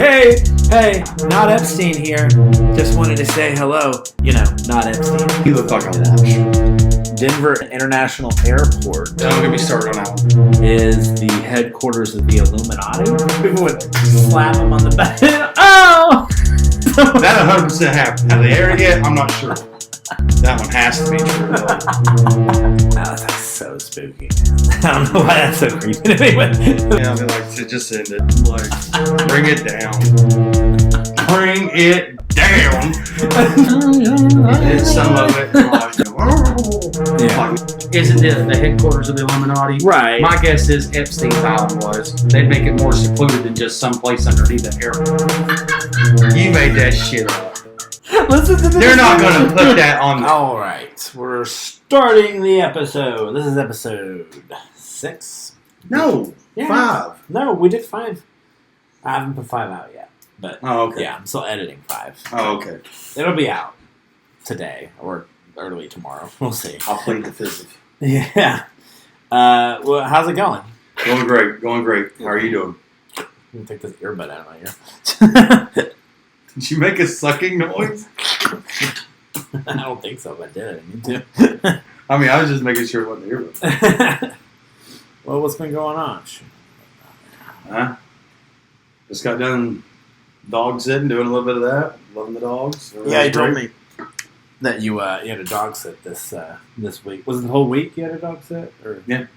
Hey, not Epstein here. Just wanted to say hello. You know, not Epstein. You look like a wash. Denver International Airport. Don't get me started on that one. Is the headquarters of the Illuminati. People would slap him on the back. Oh! That 100% happened. Now, the arrogant, I'm not sure. That one has to be true. That's like so spooky. I don't know why that's so creepy to me. Yeah, I mean, like, to just end it. Like, bring it down. Bring it down. And some of it, like, isn't it the headquarters of the Illuminati? Right. My guess is Epstein's Island was. They'd make it more secluded than just someplace underneath an airport. You made that shit up. Listen to this. They're not going to put that on. All right, we're starting the episode. This is episode 6. No, Yeah. 5. No, we did 5. I haven't put 5 out yet, but Oh, okay. yeah, I'm still editing 5. Oh, okay. It'll be out today or early tomorrow. We'll see. I'll plead the fifth. Yeah. Well, how's it going? Going great. Going great. How are you doing? Let me take this earbud out of my ear. Did you make a sucking noise? I don't think so, but I did. I didn't mean to. I mean, I was just making sure it wasn't earbud. Well, what's been going on? Huh? Just got done dog sitting, doing a little bit of that. Loving the dogs. Yeah, you told me that you had a dog sit this week. Was it the whole week you had a dog sit? Or Yeah.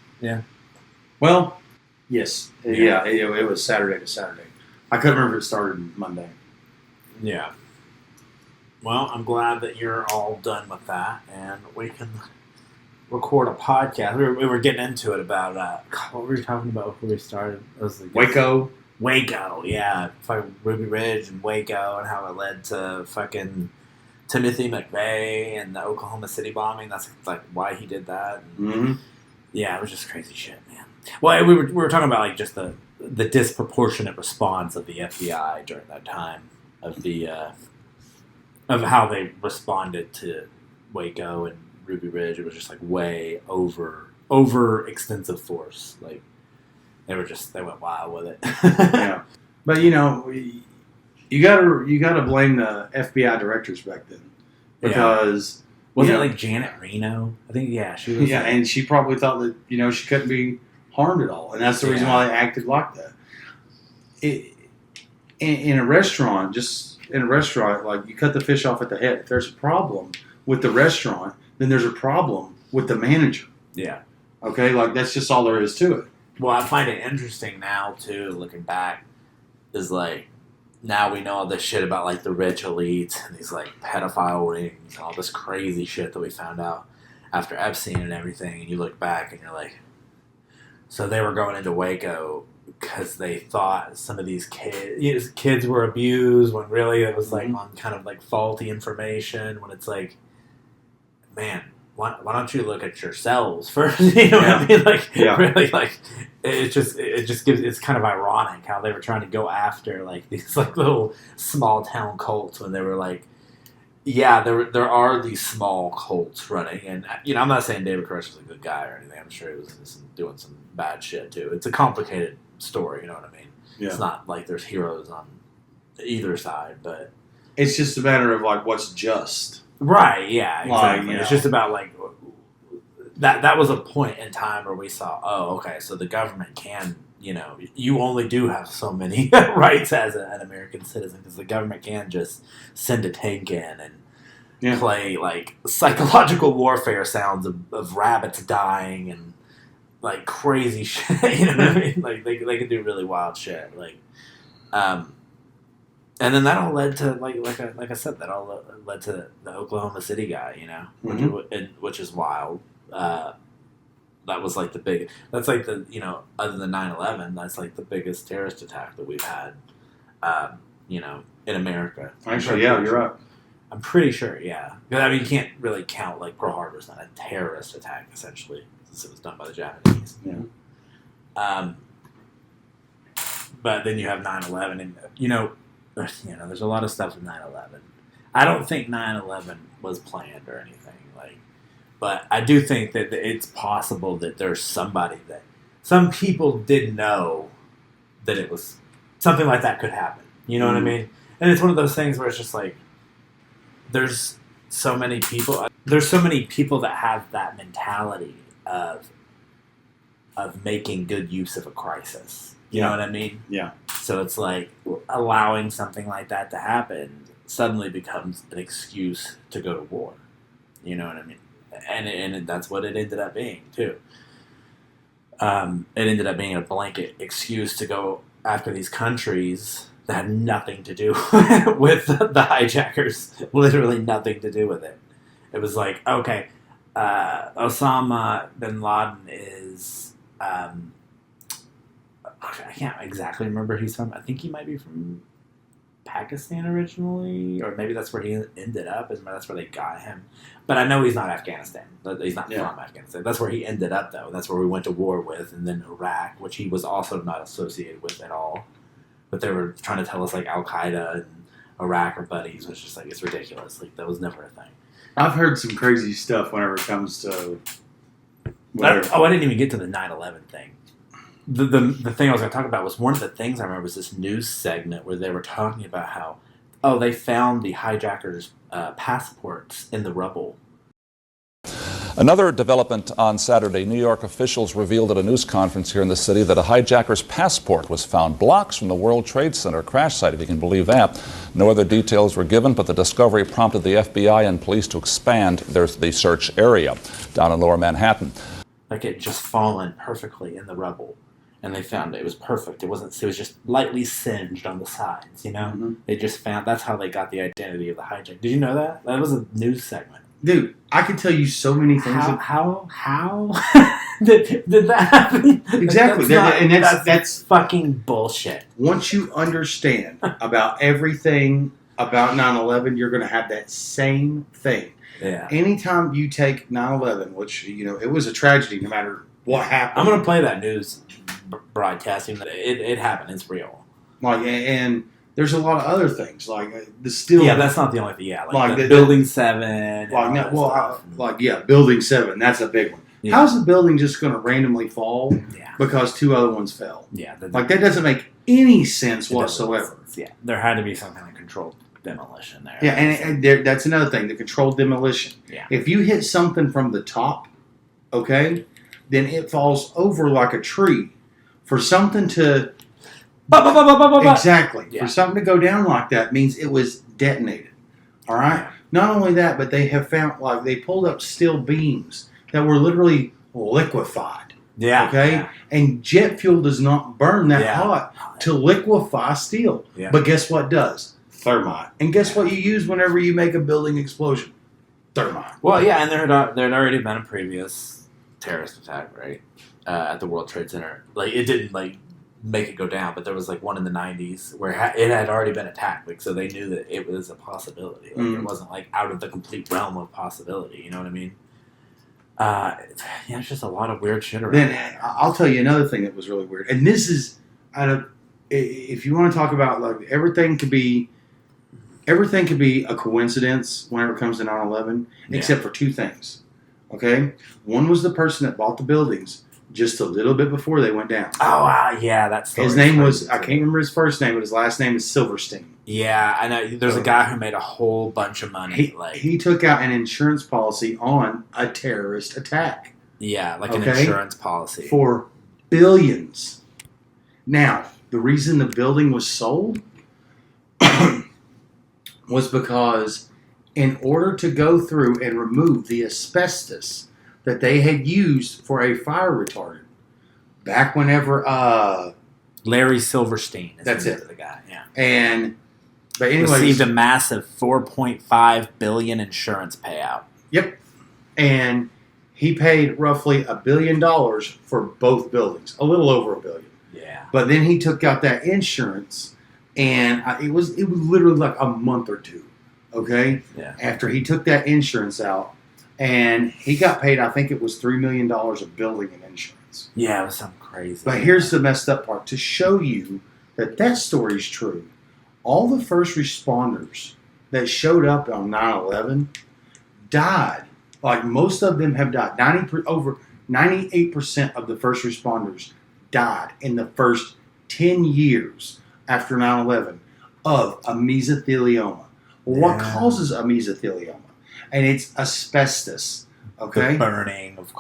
Well, yes. Yeah, it was Saturday to Saturday. I couldn't remember if it started Monday. Yeah. Well, I'm glad that you're all done with that, and we can record a podcast. We were getting into it about what were we talking about before we started? It was like Waco, yeah, fucking Ruby Ridge and Waco, and how it led to fucking Timothy McVeigh and the Oklahoma City bombing. That's like why he did that. And, yeah, it was just crazy shit, man. Well, we were talking about like just the disproportionate response of the FBI during that time of the of how they responded to Waco and Ruby Ridge. It was just like way over extensive force. Like they went wild with it. Yeah, but you gotta blame the FBI directors back then because wasn't it like Janet Reno? I think she was. Yeah, and she probably thought that she couldn't be harmed at all, and that's the reason why they acted like that. In a restaurant, like you cut the fish off at the head. If there's a problem with the restaurant, then there's a problem with the manager. Yeah. Okay, like that's just all there is to it. Well, I find it interesting now too, looking back, is like now we know all this shit about like the rich elites and these like pedophile rings and all this crazy shit that we found out after Epstein and everything, and you look back and you're like, so they were going into Waco because they thought some of these kids were abused when really it was like on kind of like faulty information. When it's like, man, why don't you look at yourselves first? You know what I mean? Like, really, like it just gives. It's kind of ironic how they were trying to go after like these like little small town cults when they were like, yeah, there are these small cults running, and I'm not saying David Koresh was a good guy or anything. I'm sure he was doing some bad shit too. It's a complicated story, you know what I mean? Yeah. It's not like there's heroes on either side, but it's just a matter of like what's just. Right, yeah, exactly. Like, it's just about like that was a point in time where we saw, oh, okay, so the government can, you only do have so many rights as an American citizen because the government can just send a tank in and play like psychological warfare sounds of rabbits dying and like crazy shit, you know what I mean? Like they can do really wild shit, like, and then that all led to like I said, that all led to the Oklahoma City guy, which is wild. That was like that's like the other than 9/11, that's like the biggest terrorist attack that we've had, in America. Actually, yeah, you're right. I'm pretty sure, yeah. I mean, you can't really count like Pearl Harbor as not a terrorist attack essentially, since it was done by the Japanese. Yeah. But then you have 9/11, and there's a lot of stuff with 9/11. I don't think 9/11 was planned or anything, but I do think that it's possible that there's somebody that some people did know that it was something like that could happen. You know what I mean? And it's one of those things where it's just like, there's so many people that have that mentality of making good use of a crisis. You know what I mean? Yeah. So it's like allowing something like that to happen suddenly becomes an excuse to go to war. You know what I mean? And that's what it ended up being too. It ended up being a blanket excuse to go after these countries that had nothing to do with the hijackers. Literally nothing to do with it. It was like, okay, Osama bin Laden is... I can't exactly remember who he's from. I think he might be from Pakistan originally, or maybe that's where he ended up. That's where they got him. But I know he's not Afghanistan. He's not from Afghanistan. That's where he ended up, though. That's where we went to war with, and then Iraq, which he was also not associated with at all. But they were trying to tell us like Al Qaeda and Iraq are buddies, which is just like, it's ridiculous. Like, that was never a thing. I've heard some crazy stuff whenever it comes to. I didn't even get to the 9/11 thing. The thing I was going to talk about was one of the things I remember was this news segment where they were talking about how, they found the hijackers' passports in the rubble. Another development on Saturday, New York officials revealed at a news conference here in the city that a hijacker's passport was found blocks from the World Trade Center crash site, if you can believe that. No other details were given, but the discovery prompted the FBI and police to expand the search area down in Lower Manhattan. Like, it just fallen perfectly in the rubble. And they found it was perfect. It was just lightly singed on the sides, you know? Mm-hmm. They just found, that's how they got the identity of the hijack. Did you know that? That was a news segment. Dude, I could tell you so many things. How did that happen? Exactly. That's fucking bullshit. Once you understand about everything about 9/11, you're going to have that same thing. Yeah. Anytime you take 9/11, which, it was a tragedy no matter what happened. I'm going to play that news broadcasting. It happened. It's real. And there's a lot of other things like the steel. Yeah, that's not the only thing. Yeah, like the Building 7. Building 7. That's a big one. Yeah. How's the building just going to randomly fall? Yeah. Because two other ones fell. Yeah, that doesn't make any sense whatsoever. Yeah, there had to be some kind of controlled demolition there. Yeah, and that's another thing, the controlled demolition. Yeah. If you hit something from the top, okay, then it falls over like a tree. For something to... Exactly. Yeah. For something to go down like that means it was detonated. All right? Yeah. Not only that, but they have found, they pulled up steel beams that were literally liquefied. Yeah. Okay? Yeah. And jet fuel does not burn that hot to liquefy steel. Yeah. But guess what does? Thermite. And guess what you use whenever you make a building explosion? Thermite. Well, yeah, and there had already been a previous terrorist attack, right? At the World Trade Center. It didn't, make it go down, but there was one in the 90s where it had already been attacked, so they knew that it was a possibility. It wasn't out of the complete realm of possibility. You know what I mean? It's just a lot of weird shit around. Then I'll tell you another thing that was really weird, and this is if you want to talk about everything could be a coincidence whenever it comes to 9/11, except for two things. Okay, one was the person that bought the buildings just a little bit before they went down. Oh, wow. Yeah, that's his name was, I can't remember his first name, but his last name is Silverstein. Yeah, I know. There's a guy who made a whole bunch of money. He took out an insurance policy on a terrorist attack. Yeah, an insurance policy. For billions. Now, the reason the building was sold was because in order to go through and remove the asbestos that they had used for a fire retardant back whenever Larry Silverstein is that's it, the guy, yeah. But anyways, received a massive $4.5 billion insurance payout. Yep. And he paid roughly $1 billion for both buildings. A little over $1 billion. Yeah. But then he took out that insurance, and it was literally a month or two. Okay? Yeah. After he took that insurance out, and he got paid, I think it was $3 million of building and insurance. Yeah, it was something crazy. But here's the messed up part. To show you that story's true, all the first responders that showed up on 9/11 died. Most of them have died. Over 98% of the first responders died in the first 10 years after 9/11. of a mesothelioma. Well, what Yeah. causes a mesothelioma? And it's asbestos. Okay. The burning of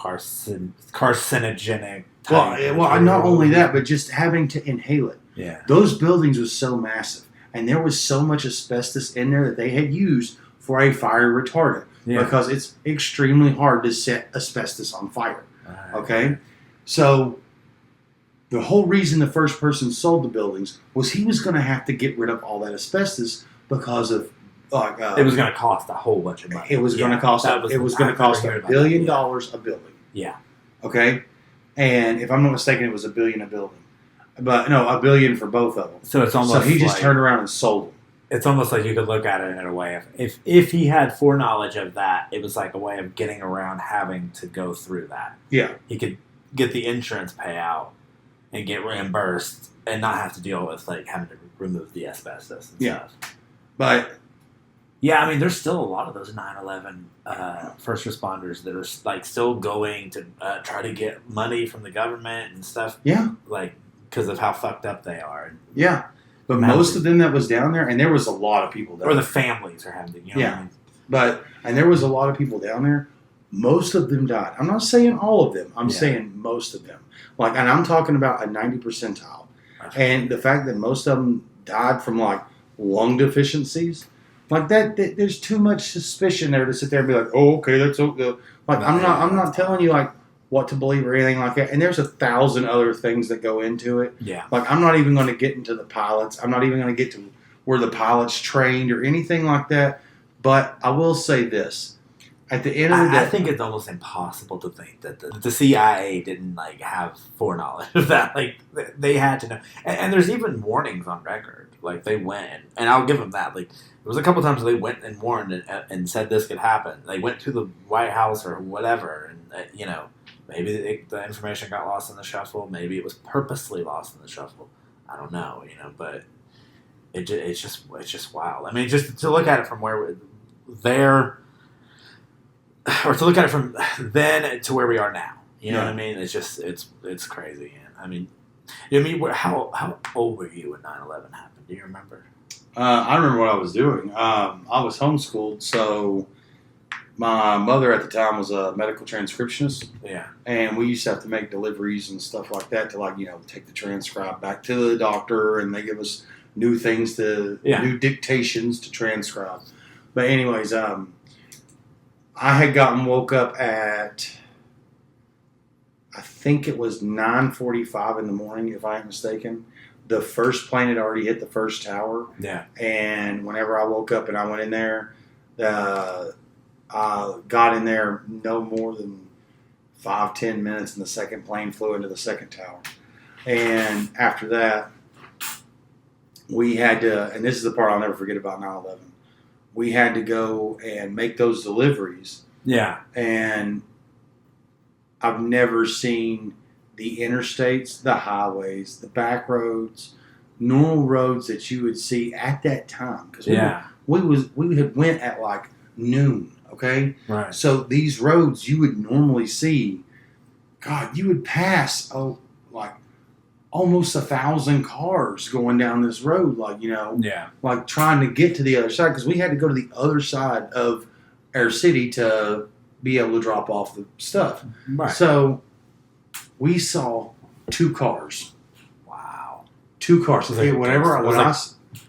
carcinogenic. Well, type not only material. that, but just having to inhale it. Yeah. Those buildings was so massive, and there was so much asbestos in there that they had used for a fire retardant Yeah. because it's extremely hard to set asbestos on fire. Alright. Okay, so the whole reason the first person sold the buildings was he was going to have to get rid of all that asbestos because of It was going to cost a whole bunch of money. it was going to cost that was it was the- going I to cost remember $1 hearing billion about that, a building. Yeah. Okay, and if I'm not mistaken, it was $1 billion a building, but no, $1 billion for both of them. So it's almost So he just like, turned around and sold them. It's almost like you could look at it in a way of if he had foreknowledge of that, it was like a way of getting around having to go through that. Yeah. He could get the insurance payout and get reimbursed and not have to deal with like having to remove the asbestos and Yeah. stuff. But Yeah, I mean, there's still a lot of those 9/11 first responders that are like still going to try to get money from the government and stuff. yeah, Like because of how fucked up they are, yeah. But Mountain. most of them that was down there, and there was a lot of people down or the there. families are having to. You know Yeah. what I mean? But and there was a lot of people down there. Most of them died. I'm not saying all of them. I'm Yeah. saying most of them. Like, and I'm talking about a 90 percentile. And the fact that most of them died from like lung deficiencies, like that there's too much suspicion there to sit there and be like, oh, okay, that's okay. Like, No, I'm yeah. not telling you like what to believe or anything like that. And there's 1,000 other things that go into it. Yeah. Like, I'm not even going to get into the pilots. I'm not even going to get to where the pilots trained or anything like that. But I will say this: at the end of the day, I think it's almost impossible to think that the CIA didn't like have foreknowledge of that. Like they had to know, and there's even warnings on record. Like they went, and I'll give them that. Like there was a couple times they went and warned and said this could happen. They went to the White House or whatever, and maybe the information got lost in the shuffle. Maybe it was purposely lost in the shuffle. I don't know, but it's just wild. I mean, just to look at it from where there. Or to look at it from then to where we are now, you know what I mean? It's just it's crazy. I mean, how old were you when 9/11 happened? Do you remember? I remember what I was doing. I was homeschooled, so my mother at the time was a medical transcriptionist, Yeah, and we used to have to make deliveries and stuff like that to take the transcribe back to the doctor, and they give us new things new dictations to transcribe. But anyways, I had woke up at, I think it was 9:45 in the morning, if I ain't mistaken. The first plane had already hit the first tower. yeah, And whenever I woke up and I went in there, I got in there no more than 5-10 minutes, and the second plane flew into the second tower. And after that, we had to, and this is the part I'll never forget about 9/11. We had to go and make those deliveries. yeah, And I've never seen the interstates, the highways, the back roads, normal roads that you would see at that time. Because we had went at like noon, okay? right, So these roads you would normally see, God, you would pass like almost 1,000 cars going down this road, yeah, like trying to get to the other side, because we had to go to the other side of our city to be able to drop off the stuff. right. So we saw 2 cars. Wow, 2 cars. It was like Whenever it was when like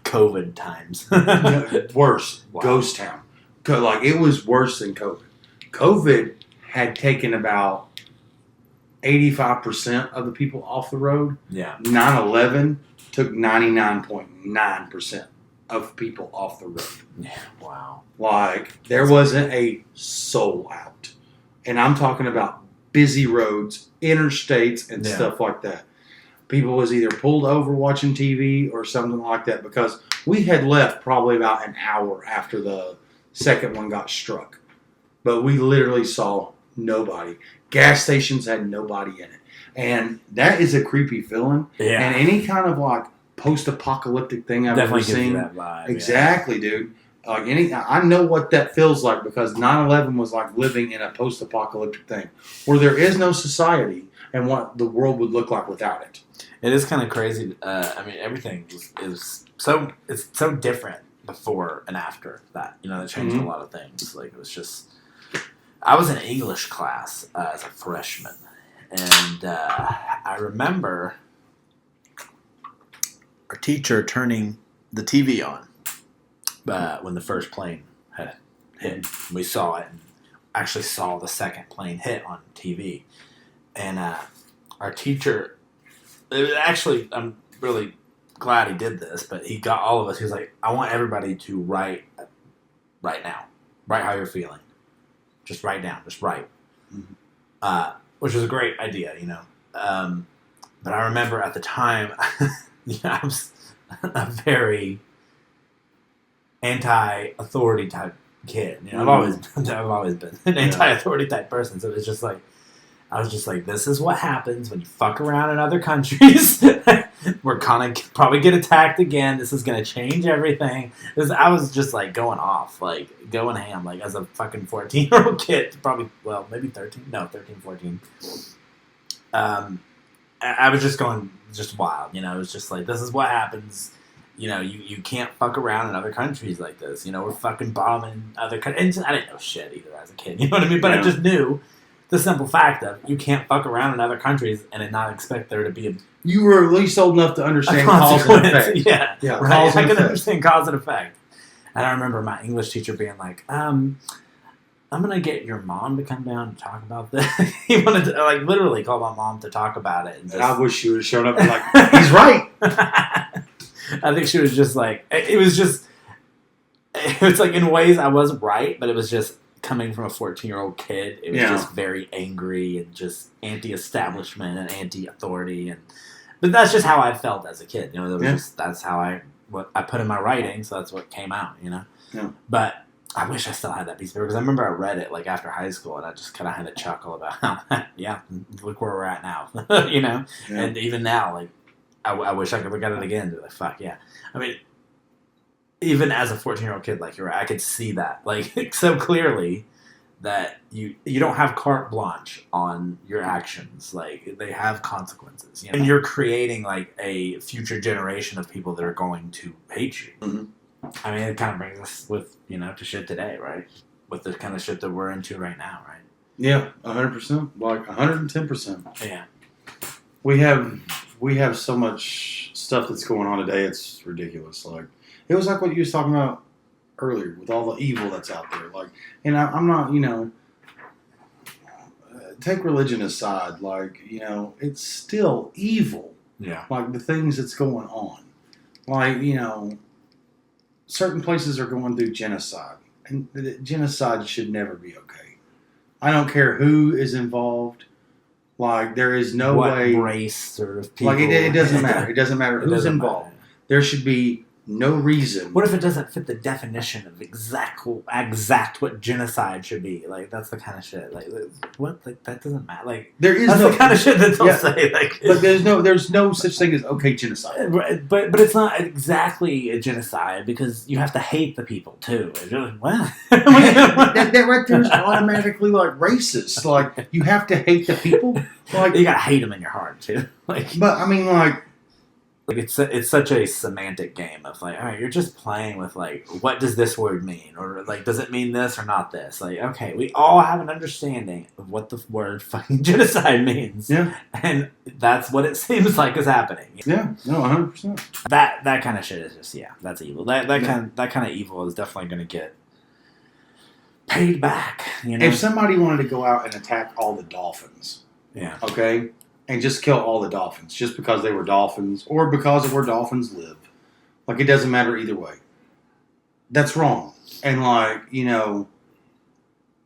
COVID times. worse, Wow. ghost town. Like, it was worse than COVID. COVID had taken about 85% of the people off the road. Yeah, 9/11 took 99.9% of people off the road. yeah, wow, Like, there wasn't a soul out. And I'm talking about busy roads, interstates, and Yeah. stuff like that. People was either pulled over watching TV or something like that, because we had left probably about an hour after the second one got struck. But we literally saw nobody. Gas stations had nobody in it. And that is a creepy feeling. yeah. And any kind of like post-apocalyptic thing I've Definitely ever gives you seen. that vibe. Exactly, dude. I know what that feels like, because 9/11 was like living in a post-apocalyptic thing where there is no society and what the world would look like without it. It is kind of crazy. I mean, everything is so it's so different before and after that. You know, it changed a lot of things. Like it was just, I was in English class as a freshman, and I remember our teacher turning the TV on when the first plane had hit. We saw it, and actually saw the second plane hit on TV, and our teacher. Actually, I'm really glad he did this, but he got all of us. He was like, I want everybody to write now. Write how you're feeling. Just write down. Just write. Which was a great idea, you know. But I remember at the time, I was a very anti-authority type kid. You know, I've always been an anti-authority type person. So it was just like, I was just like, this is what happens when you fuck around in other countries. We're gonna probably get attacked again. This is gonna change everything. I was just like going off, like going ham, like as a fucking 14-year-old kid. Probably, well, maybe 13. No, 13, 14. I was just going just wild. You know, it was just like, this is what happens. You know, you can't fuck around in other countries like this. You know, we're fucking bombing other countries. And I didn't know shit either as a kid. You know what I mean? But I just knew the simple fact of you can't fuck around in other countries and not expect there to be a... You were at least old enough to understand cause and effect. Yeah, right. I can understand cause and effect. And I remember my English teacher being like, I'm going to get your mom to come down and talk about this. He wanted to, like, literally call my mom to talk about it. And just... I wish she would have shown up and like, he's right. I think she was just like, it was like in ways I was right, but it was just coming from a 14-year-old kid. It was just very angry and just anti-establishment and anti-authority. But that's just how I felt as a kid. You know, that's how what I put in my writing, so that's what came out, you know. Yeah. But I wish I still had that piece of paper, because I remember I read it like after high school, and I just kind of had a chuckle about how, look where we're at now, you know. Yeah. And even now, like, I wish I could look at it again and be like, fuck yeah. I mean, even as a 14-year-old kid, like you're right, I could see that like so clearly that you don't have carte blanche on your actions. Like they have consequences, you know? And you're creating like a future generation of people that are going to hate you. Mm-hmm. I mean, it kind of brings us with, you know, to shit today, right? With the kind of shit that we're into right now, right? Yeah, 100%, like 110%. Yeah, we have so much stuff that's going on today. It's ridiculous. Like it was like what you was talking about earlier with all the evil that's out there. Like, and I'm not, you know, take religion aside. Like, you know, it's still evil. Yeah. Like the things that's going on. Like, you know, certain places are going through genocide, and genocide should never be okay. I don't care who is involved. Like, there is no way. Race or people. Like, it doesn't matter. It doesn't matter who's involved. Matter. There should be no reason. What if it doesn't fit the definition of exact what genocide should be? Like, that's the kind of shit. Like, what? Like, that doesn't matter. Like, there is that's the kind of shit that they'll say. Like, but there's no such thing as okay genocide. But it's not exactly a genocide, because you have to hate the people too. Like, what? that right there is automatically like racist. Like, you have to hate the people. Like, you gotta hate them in your heart too. Like, but I mean, like it's such a semantic game of like, all right, you're just playing with like, what does this word mean, or like, does it mean this or not this? Like, okay, we all have an understanding of what the word fucking genocide means. Yeah, and that's what it seems like is happening. Yeah, no, 100%. That kind of shit is just that's evil. That kind of evil is definitely going to get paid back. You know, if somebody wanted to go out and attack all the dolphins, okay, and just kill all the dolphins just because they were dolphins or because of where dolphins live. Like, it doesn't matter either way. That's wrong. And, like, you know,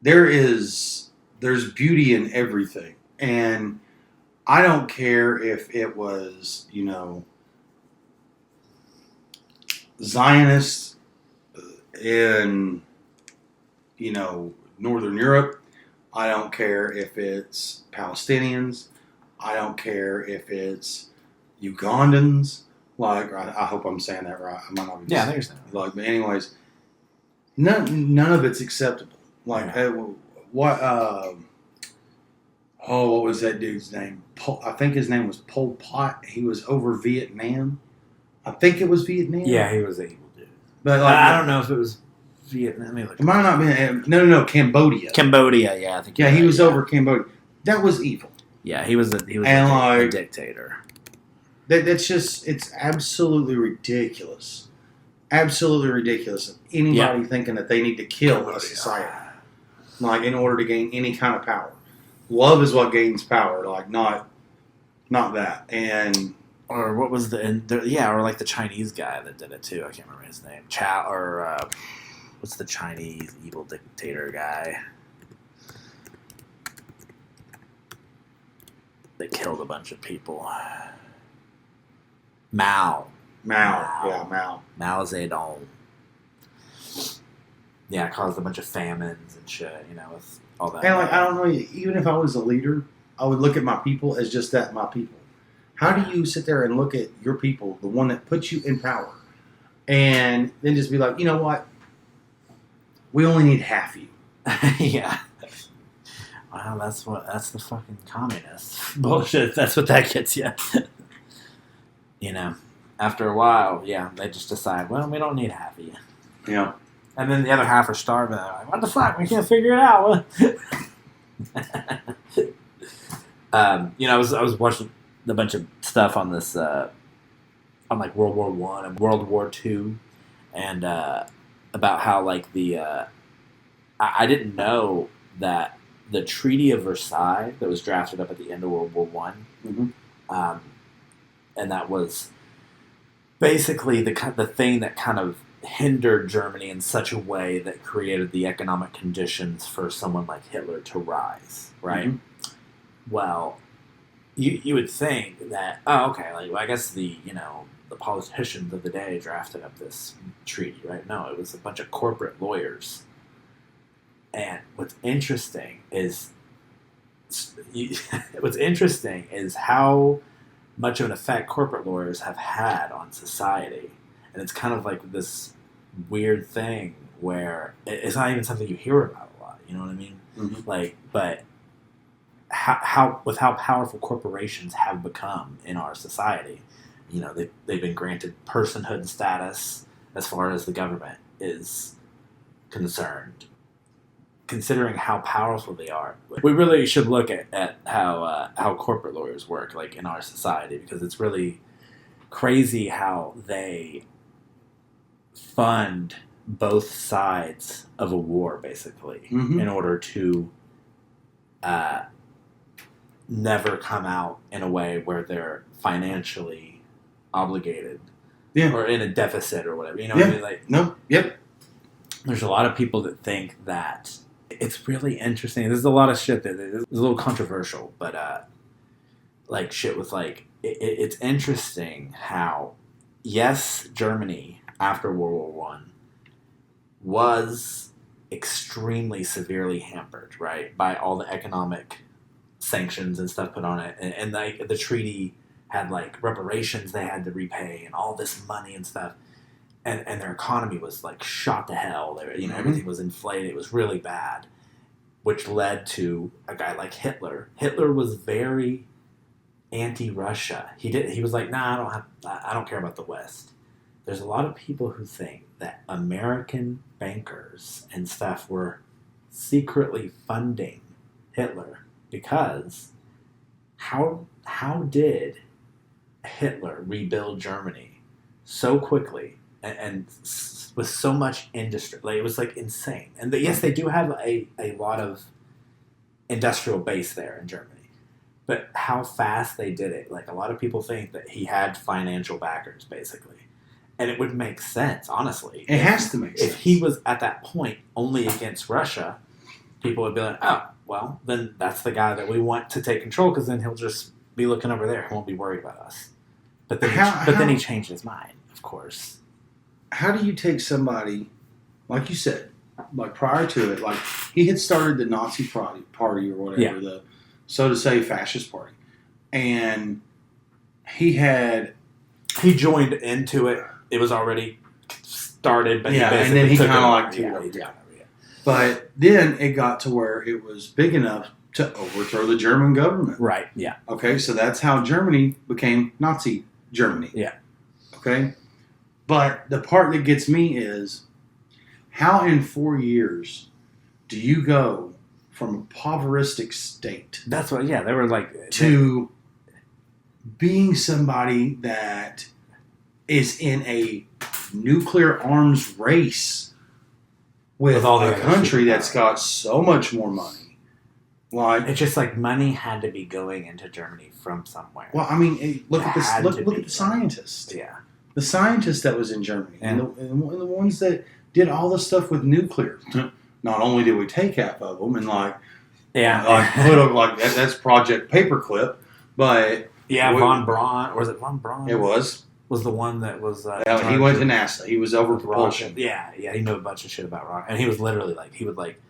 there's beauty in everything. And I don't care if it was, you know, Zionists in, you know, Northern Europe. I don't care if it's Palestinians. I don't care if it's Ugandans. Like, I hope I'm saying that right. I might not be. Yeah, I think you're saying that. Like, but anyways, none of it's acceptable. Like, what? Oh, what was that dude's name? I think his name was Pol Pot. He was over Vietnam. I think it was Vietnam. Yeah, he was an evil dude. But I don't know if it was Vietnam. Let me look. It might not be. No, Cambodia. Cambodia, yeah, I think. Yeah, he was over Cambodia. That was evil. Yeah, he was a dictator. That's just, it's absolutely ridiculous. Absolutely ridiculous of anybody thinking that they need to kill a society, like in order to gain any kind of power. Love is what gains power, like not that. And or what was or like the Chinese guy that did it too. I can't remember his name. Chow or what's the Chinese evil dictator guy? They killed a bunch of people. Mao. Mao. Mao Zedong. Yeah, it caused a bunch of famines and shit, with all that. And like, I don't know, even if I was a leader, I would look at my people as just that, my people. How do you sit there and look at your people, the one that puts you in power, and then just be like, you know what? We only need half you. Yeah. Wow, that's the fucking communist bullshit. That's what that gets you. After a while, they just decide, well, we don't need half of you. Yeah. And then the other half are starving. They're like, what the fuck? We can't figure it out. I was watching a bunch of stuff on this, on like World War I and World War II, and about how like I didn't know that the Treaty of Versailles that was drafted up at the end of World War One, and that was basically the thing that kind of hindered Germany in such a way that created the economic conditions for someone like Hitler to rise, right? Mm-hmm. Well, you would think that, I guess the politicians of the day drafted up this treaty, right? No, it was a bunch of corporate lawyers. And what's interesting is how much of an effect corporate lawyers have had on society. And it's kind of like this weird thing where it's not even something you hear about a lot. You know what I mean? Mm-hmm. But how powerful corporations have become in our society, they've been granted personhood status as far as the government is concerned. Considering how powerful they are, we really should look at how corporate lawyers work, like in our society, because it's really crazy how they fund both sides of a war, basically, in order to never come out in a way where they're financially obligated or in a deficit or whatever. You know what I mean? No. Yep. There's a lot of people that think that it's really interesting. There's a lot of shit that is a little controversial, but shit with it's interesting how, yes, Germany after World War I was extremely severely hampered, right, by all the economic sanctions and stuff put on it, and the treaty had reparations they had to repay and all this money and stuff. And their economy was shot to hell. Everything was inflated. It was really bad, which led to a guy like Hitler. Hitler was very anti-Russia. He was like, nah, I don't care about the West. There's a lot of people who think that American bankers and stuff were secretly funding Hitler because how did Hitler rebuild Germany so quickly? And with so much industry, it was insane. And yes, they do have a lot of industrial base there in Germany, but how fast they did it, a lot of people think that he had financial backers, basically, and it would make sense, honestly. It has to make sense. If he was at that point only against Russia, people would be like, oh, well, then that's the guy that we want to take control, because then he'll just be looking over there. He won't be worried about us. But then he changed his mind, of course. How do you take somebody, like you said, prior to it, he had started the Nazi party or whatever, the, so to say, fascist party. And he joined into it. It was already started, but and then he kind of took it. But then it got to where it was big enough to overthrow the German government. Right. Yeah. Okay, so that's how Germany became Nazi Germany. Yeah. Okay, but the part that gets me is how in 4 years do you go from a impoverished state That's what. Yeah. They were like to being somebody that is in a nuclear arms race with all the a other country superpowers. that's got so much more money. Like, It's just like money had to be going into Germany from somewhere. well, I mean, look at this. Had Look to at be. the scientists. Yeah. The scientist that was in Germany, Yeah. and the ones that did all the stuff with nuclear. Not only did we take half of them and like put them like that's Project Paperclip, but yeah. we- Von Braun. Was it Von Braun? it was. the one that was. He went to NASA. He was over propulsion. Yeah. He knew a bunch of shit about rocket, and he was literally like he would like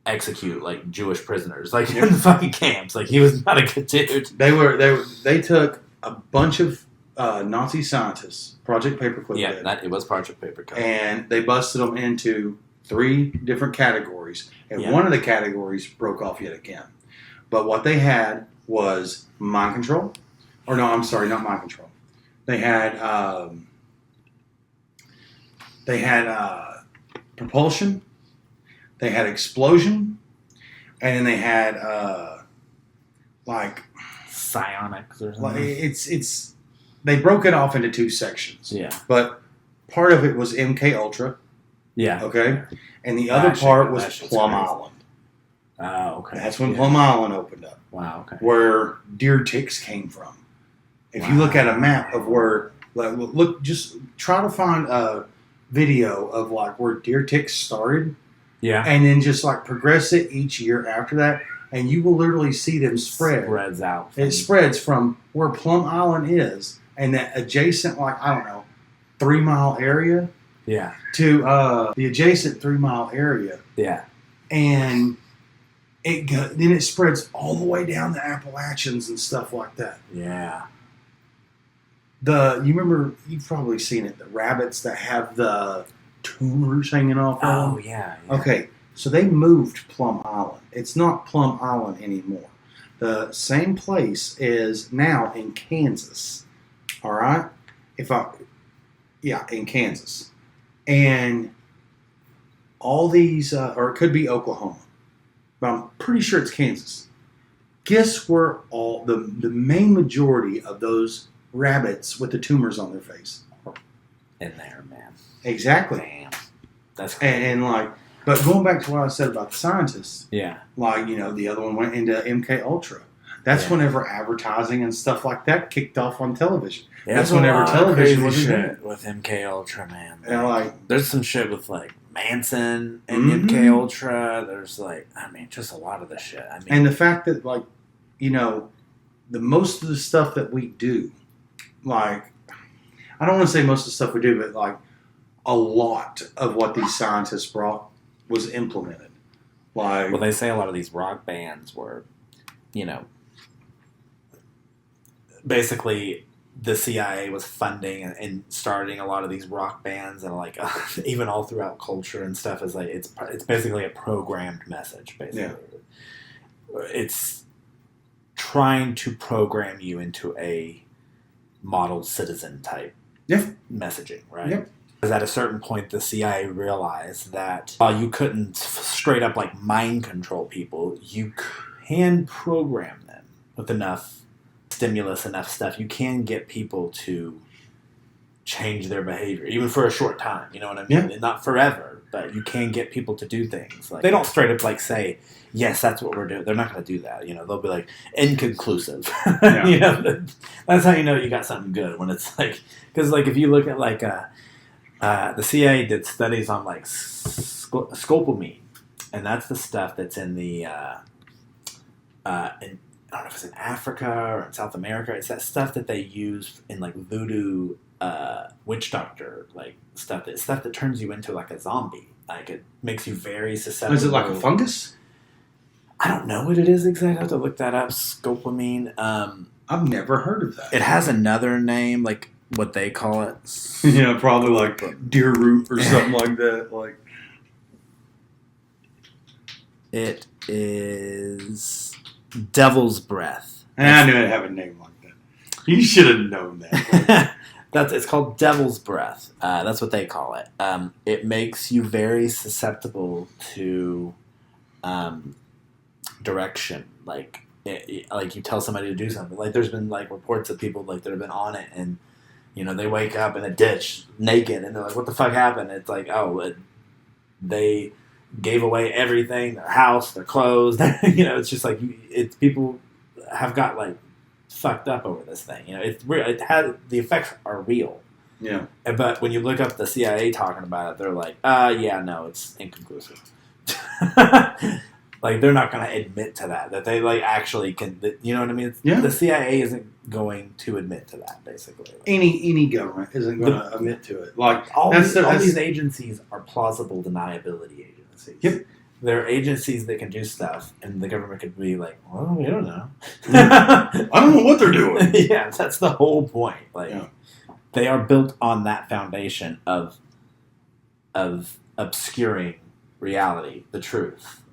execute like Jewish prisoners like in the fucking camps. Like he was not a good dude. They took a bunch of Nazi scientists, Project Paperclip, did, It was Project Paperclip. and they busted them into 3 different categories, and Yeah. one of the categories broke off yet again. But what they had was mind control, or no, I'm sorry, not mind control. They had propulsion, they had explosion, and then they had like Psionics or something. it's they broke it off into 2 sections. Yeah. But part of it was MK Ultra, Yeah. okay, and the other That part shit- was that shit's Plum crazy. Island. Oh, okay. That's when Yeah. Plum Island opened up, Wow. Okay. where deer ticks came from. If you look at a map of where, like, look, just try to find a video of like where deer ticks started, Yeah. and then just like progress it each year after that, and you will literally see them spread. Spreads out. It spreads from where Plum Island is and that adjacent, like, I don't know, 3 mile area Yeah. to the adjacent 3 mile area, Yeah. and then it spreads all the way down the Appalachians and stuff like that. Yeah. You remember, you've probably seen it, the rabbits that have the tumors hanging off of Oh them. yeah. Okay, so they moved Plum Island. It's not Plum Island anymore. The same place is now in Kansas. All right? In Kansas. And all these, or it could be Oklahoma, but I'm pretty sure it's Kansas. Guess where all the main majority of those rabbits with the tumors on their face are? In there, man. Exactly. Damn. That's crazy. And like, but going back to what I said about the scientists, Yeah. like, the other one went into MK Ultra. That's Yeah. whenever advertising and stuff like that kicked off on television. Yeah, That's there's a whenever lot of television crazy wasn't shit with MK Ultra, man. And like, There's some shit with like Manson and Mhm. MK Ultra. There's like, I mean, just a lot of the shit. I mean, and the fact that like, the most of the stuff that we do, like, I don't want to say most of the stuff we do, but like a lot of what these scientists brought was implemented. Like, well, they say a lot of these rock bands were, basically the CIA was funding and starting a lot of these rock bands, and like even all throughout culture and stuff is like it's basically a programmed message. Basically, it's trying to program you into a model citizen type messaging, right? Yep. Because at a certain point, the CIA realized that while you couldn't straight up like mind control people, you can program them with enough stimulus, enough stuff. You can get people to change their behavior, even for a short time. You know what I mean? Yeah. And not forever, but you can get people to do things. Like, they don't straight up like say, yes, that's what we're doing. They're not going to do that. They'll be like, inconclusive. Yeah. That's how you know you got something good, when it's like, because like if you look at like the CIA did studies on like scopolamine, and that's the stuff that's in the I don't know if it's in Africa or in South America. It's that stuff that they use in like voodoo witch doctor like stuff that turns you into like a zombie. Like, it makes you very susceptible. is it like a fungus? I don't know what it is exactly. I have to look that up. Scopolamine. I've never heard of that. It has another name, like what they call it. Probably like deer root or something like that. Like, It is Devil's Breath. And I knew it'd have a name like that. You should have known that. It's called Devil's Breath. That's what they call it. It makes you very susceptible to direction. Like you tell somebody to do something. Like there's been like reports of people like that have been on it, and they wake up in a ditch naked, and they're like, "What the fuck happened?" It's like, they gave away everything, their house, their clothes. It's just like people have got like fucked up over this thing. It's real. The effects are real. Yeah. But when you look up the CIA talking about it, they're like, yeah, no, it's inconclusive. Like they're not going to admit to that they like actually can. You know what I mean? Yeah. The CIA isn't going to admit to that. Basically, any government isn't going to admit to it. Like all these agencies are plausible deniability agencies. Yep. They're agencies that can do stuff, and the government could be like, "Well, we don't know. I don't know what they're doing." Yeah, that's the whole point. Like, they are built on that foundation of obscuring reality, the truth.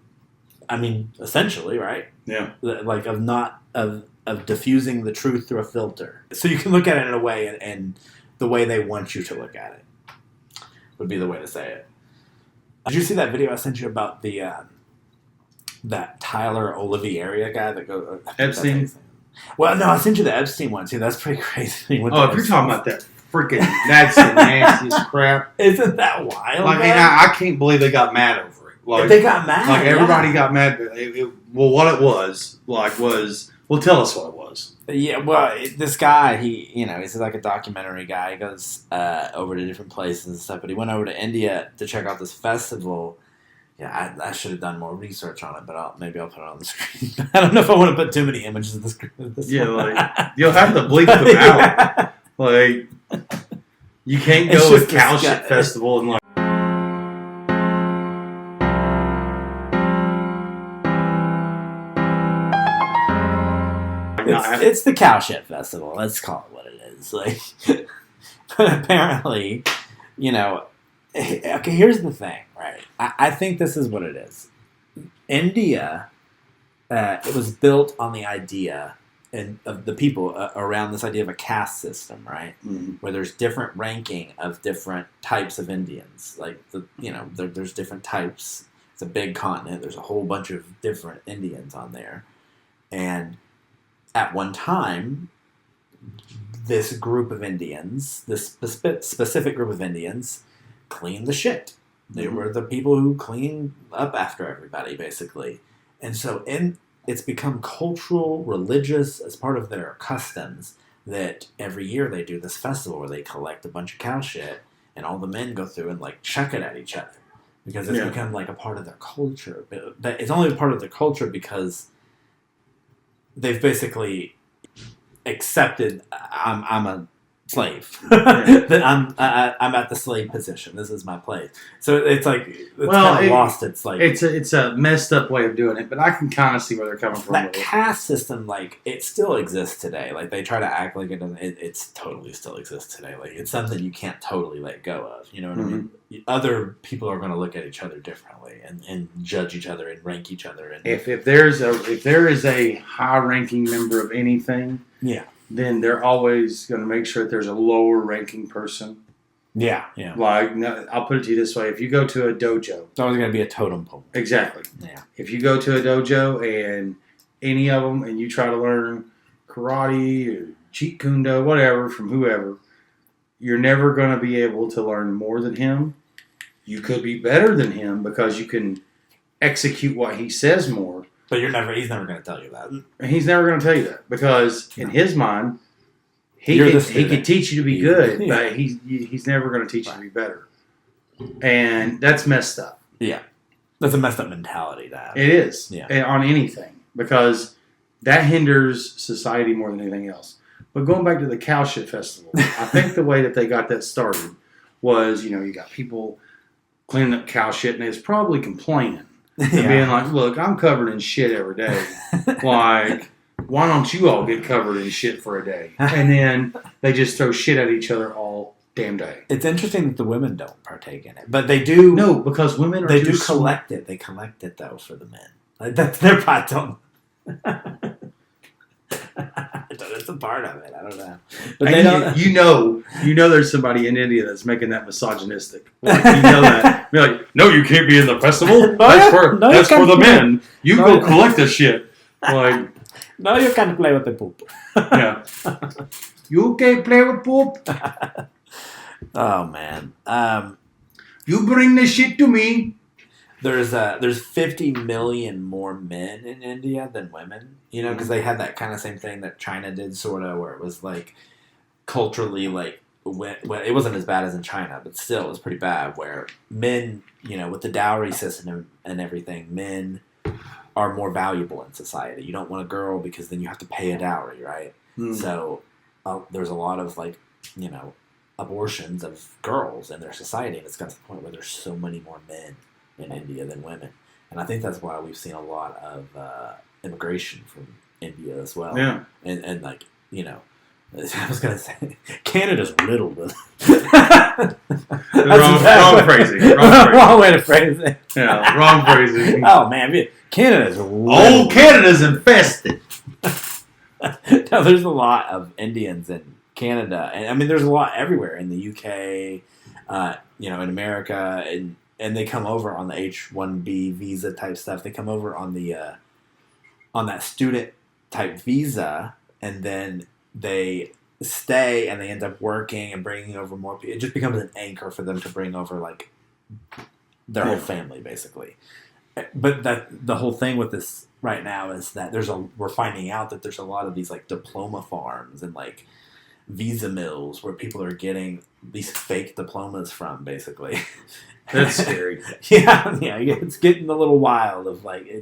I mean, essentially, right? Yeah. Like of diffusing the truth through a filter, so you can look at it in a way, and the way they want you to look at it would be the way to say it. Did you see that video I sent you about the that Tyler Olivieri guy that goes Epstein? Well, no, I sent you the Epstein one too. That's pretty crazy. If you're talking about that freaking, that's the nastiest crap. Isn't that wild? Like, and I can't believe they got mad over it. Like they got mad. Like everybody got mad. But what it was well, tell us what it was. Yeah, well, this guy, he's like a documentary guy. He goes over to different places and stuff, but he went over to India to check out this festival. Yeah, I should have done more research on it, but maybe I'll put it on the screen. I don't know if I want to put too many images of the screen. Like you'll have to bleep them out. Like you can't go to Cow Shit Festival and like. It's the Cow Shit Festival. Let's call it what it is. Like, but apparently, okay, here's the thing, right? I think this is what it is. India, it was built on the idea of the people around this idea of a caste system, right? Mm-hmm. Where there's different ranking of different types of Indians. Like, there's different types. It's a big continent. There's a whole bunch of different Indians on there. And at one time, this group of Indians, this specific group of Indians, cleaned the shit. They were the people who cleaned up after everybody, basically. And so it's become cultural, religious, as part of their customs, that every year they do this festival where they collect a bunch of cow shit, and all the men go through and, like, chuck it at each other. Because it's become, like, a part of their culture. But it's only a part of their culture because they've basically accepted I'm a slave. That I'm at the slave position. This is my place. So it's like kind of lost. It's like it's a messed up way of doing it, but I can kind of see where they're coming from. That caste system, like, it still exists today. Like, they try to act like it's totally still exists today. Like, it's something you can't totally let go of. You know what I mean? Other people are going to look at each other differently and judge each other and rank each other. And if there is a high ranking member of anything, then they're always going to make sure that there's a lower ranking person. Yeah. Like, I'll put it to you this way: if you go to a dojo, it's always going to be a totem pole. Exactly. Yeah. If you go to a dojo and any of them, and you try to learn karate or Jeet Kune Do, whatever, from whoever, you're never going to be able to learn more than him. You could be better than him because you can execute what he says more. But he's never going to tell you that. He's never going to tell you that because in his mind, he could teach you to be good, but he's never going to teach you to be better. And that's messed up. Yeah. That's a messed up mentality to have. It is. Yeah. On anything. Because that hinders society more than anything else. But going back to the Cow Shit Festival, I think the way that they got that started was, you got people cleaning up cow shit, and they was probably complaining. And being like, look, I'm covered in shit every day. Like, why don't you all get covered in shit for a day? And then they just throw shit at each other all damn day. It's interesting that the women don't partake in it, but they do. No, because women are They too do small. collect it. They collect it though for the men. Like, that's their part. Don't. It's a part of it. I don't know. But they don't. And you know, there's somebody in India that's making that misogynistic. Like, you know that. Be like, no, you can't be in the festival. That's for the men. You go collect this shit. Like, no, you can't play with the poop. yeah. You can't play with poop. Oh man. You bring the shit to me. There's 50 million more men in India than women, because they had that kind of same thing that China did, sort of, where it was like culturally, like, it wasn't as bad as in China, but still it was pretty bad, where men, with the dowry system and everything, men are more valuable in society. You don't want a girl because then you have to pay a dowry, right? So there's a lot of, like, abortions of girls in their society, and it's got to the point where there's so many more men in India than women, and I think that's why we've seen a lot of immigration from India as well. Yeah, and like I was gonna say Canada's riddled with wrong phrasing. Wrong way to phrase it. Yeah, wrong phrasing. Oh man, Canada's riddled. Oh, Canada's infested. No, there's a lot of Indians in Canada, and I mean there's a lot everywhere in the UK, in America, and they come over on the H-1B visa type stuff. They come over on the on that student type visa, and then they stay and they end up working and bringing over more people. It just becomes an anchor for them to bring over like their whole family, basically. But the whole thing with this right now is that we're finding out that there's a lot of these like diploma farms and like visa mills where people are getting these fake diplomas from, basically. That's scary. yeah, it's getting a little wild.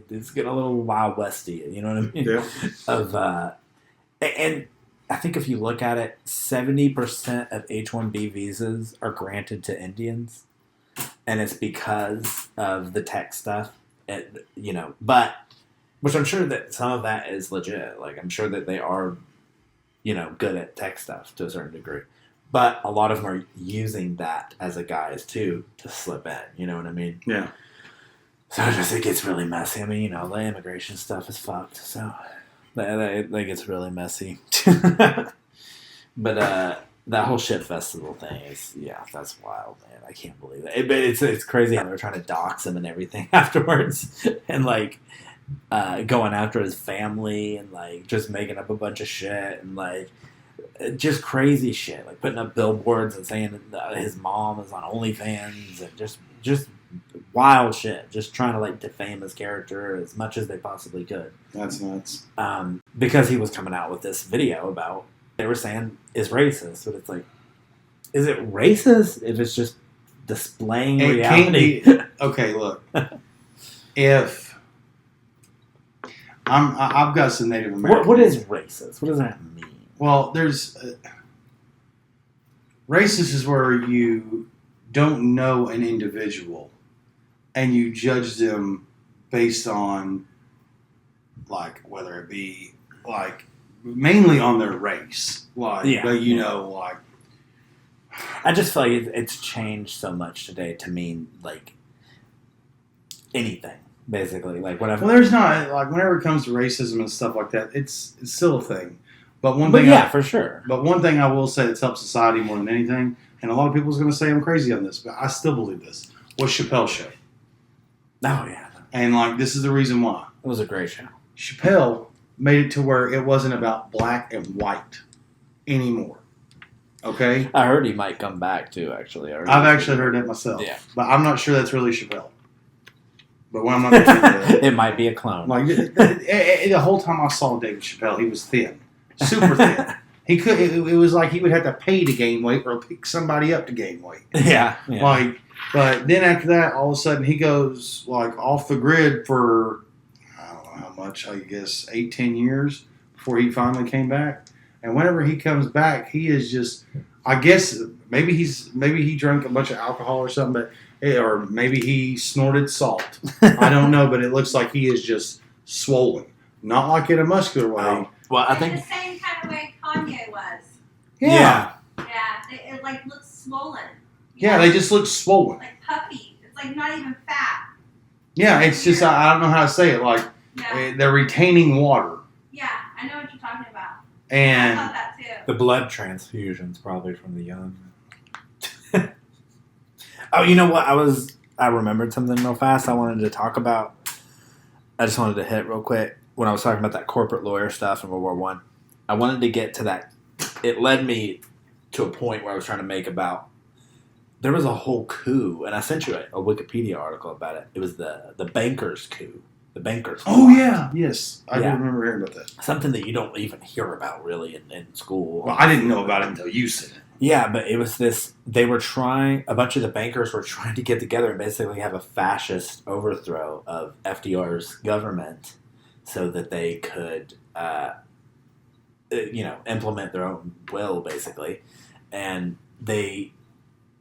It's getting a little wild westy. You know what I mean? Yeah. And I think if you look at it, 70% of H-1B visas are granted to Indians, and it's because of the tech stuff. But which I'm sure that some of that is legit. Like, I'm sure that they are, good at tech stuff to a certain degree. But a lot of them are using that as a guise, too, to slip in. You know what I mean? Yeah. So it gets really messy. I mean, the immigration stuff is fucked. So that gets really messy. But that whole shit festival thing is, that's wild, man. I can't believe it. But it's crazy how they're trying to dox him and everything afterwards. And, like, going after his family and, like, just making up a bunch of shit and, like, just crazy shit, like putting up billboards and saying that his mom is on OnlyFans and just wild shit, just trying to like defame his character as much as they possibly could. That's nuts. Because he was coming out with this video about, they were saying is racist, but it's like, is it racist if it's just displaying reality? Okay, look, if I've got some Native American. What is racist? What does that mean? Well, there's racist is where you don't know an individual and you judge them based on, like, whether it be like mainly on their race, like, but like. I just feel like it's changed so much today to mean like anything, basically, like whatever. Well, there's not, like, whenever it comes to racism and stuff like that, it's still a thing. But one thing, for sure. But one thing I will say that's helped society more than anything, and a lot of people's going to say I'm crazy on this, but I still believe this, was Chappelle's show. Oh, yeah. And, like, this is the reason why. It was a great show. Chappelle made it to where it wasn't about black and white anymore. Okay? I heard he might come back, too, actually. I've actually heard that myself. Yeah. But I'm not sure that's really Chappelle. But when I'm not going to do that. It might be a clone. Like, the whole time I saw David Chappelle, he was thin. Super thin. He could. It was like he would have to pay to gain weight or pick somebody up to gain weight. Yeah. Like, but then after that, all of a sudden he goes like off the grid for, I don't know how much. I guess 8-10 years before he finally came back. And whenever he comes back, he is just. I guess maybe he drank a bunch of alcohol or something, or maybe he snorted salt. I don't know, but it looks like he is just swollen, not like in a muscular way. Oh. Well, I think the same kind of way Kanye was. Yeah. Yeah, it like looks swollen. Yeah, they just look swollen. Like puffy. It's like not even fat. Yeah, it's just, I don't know how to say it. Like, Yeah. they're retaining water. Yeah, I know what you're talking about. I And thought that too. The blood transfusions probably from the young. Oh, you know what? I remembered something real fast I wanted to talk about. I just wanted to hit real quick when I was talking about that corporate lawyer stuff in World War One. I wanted to get to that. It led me to a point where I was trying to make about there was a whole coup, and I sent you a Wikipedia article about it. It was the bankers coup, the bankers. oh plot. yeah, yes, I do Yeah. remember hearing about that. Something that you don't even hear about really in school. Well, I didn't know about it until you said it. Yeah, but it was this. They were trying. A bunch of the bankers were trying to get together and basically have a fascist overthrow of FDR's government, so that they could, implement their own will, basically. And they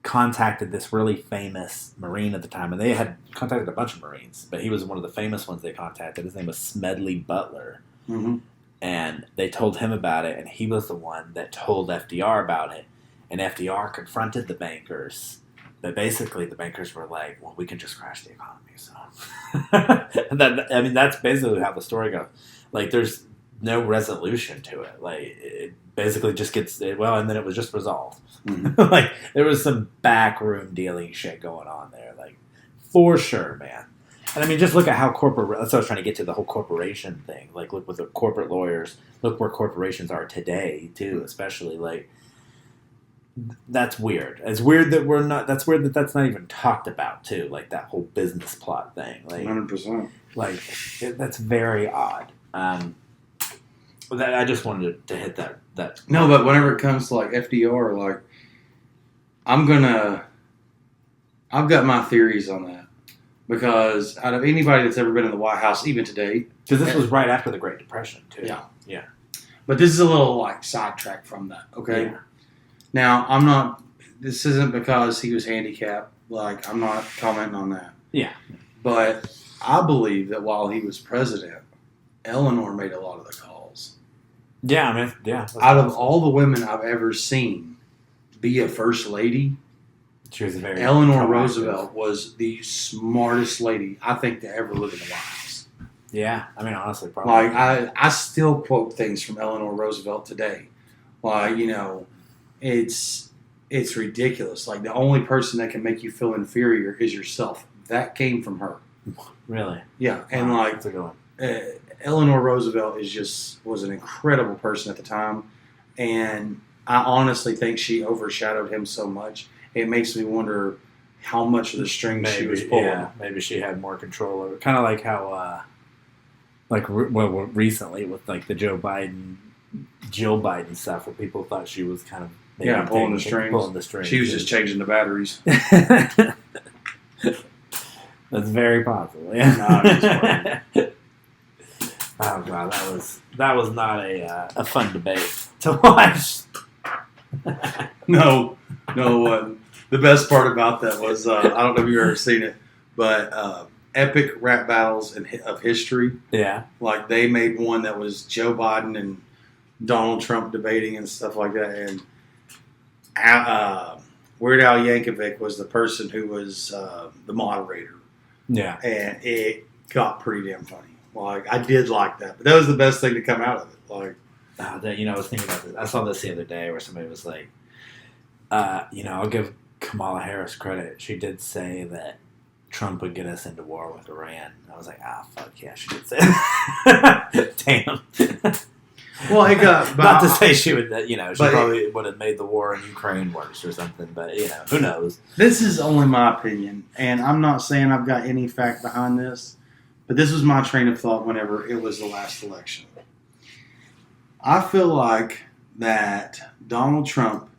contacted this really famous Marine at the time, and they had contacted a bunch of Marines, but he was one of the famous ones they contacted. His name was Smedley Butler. Mm-hmm. And they told him about it, and he was the one that told FDR about it. And FDR confronted the bankers, but basically the bankers were like, "Well, we can just crash the economy." So, that's basically how the story goes. Like, there's no resolution to it. Like, it basically just gets well, and then it was just resolved. Mm-hmm. Like, there was some backroom dealing shit going on there, like for sure, man. And I mean, just look at how corporate. That's what I was trying to get to, the whole corporation thing. Like, look with the corporate lawyers. Look where corporations are today, too. Especially, like, that's weird. It's weird that we're not. That's weird that that's not even talked about, too. Like that whole business plot thing. Like, 100%. like that's very odd. That I just wanted to hit that. No, but whenever it comes to like FDR, like I've got my theories on that. Because out of anybody that's ever been in the White House, even today, because this was right after the Great Depression, too. Yeah. Yeah. But this is a little like sidetrack from that. Okay. Yeah. Now I'm not. This isn't because he was handicapped. Like I'm not commenting on that. Yeah. But I believe that while he was president, Eleanor made a lot of the calls. Yeah. I mean, yeah. Out of all the women I've ever seen be a first lady, She was a very Eleanor proactive. Roosevelt was the smartest lady I think to ever live in the White House. Yeah, I mean, honestly, probably. Like I still quote things from Eleanor Roosevelt today. Like it's ridiculous. Like the only person that can make you feel inferior is yourself. That came from her. Really? Yeah, and Wow, like that's a good one. Eleanor Roosevelt was an incredible person at the time, and I honestly think she overshadowed him so much. It makes me wonder how much of the strings she was pulling. Yeah, maybe she had more control over. Kind of like how, recently with like the Jill Biden stuff, where people thought she was kind of pulling the strings. She was just changing the batteries. That's very possible. Yeah. Oh god, that was not a fun debate to watch. No, it wasn't. The best part about that was, I don't know if you've ever seen it, but epic rap battles of history. Yeah. Like, they made one that was Joe Biden and Donald Trump debating and stuff like that. And Weird Al Yankovic was the person who was the moderator. Yeah. And it got pretty damn funny. Like, I did like that. But that was the best thing to come out of it. Like, I was thinking about this. I saw this the other day where somebody was like, I'll give Kamala Harris credit. She did say that Trump would get us into war with Iran. I was like, fuck yeah, she did say that. Damn. well, it got... Not to say she would, she probably would have made the war in Ukraine worse or something, but, who knows. This is only my opinion, and I'm not saying I've got any fact behind this, but this was my train of thought whenever it was the last election. I feel like that Donald Trump,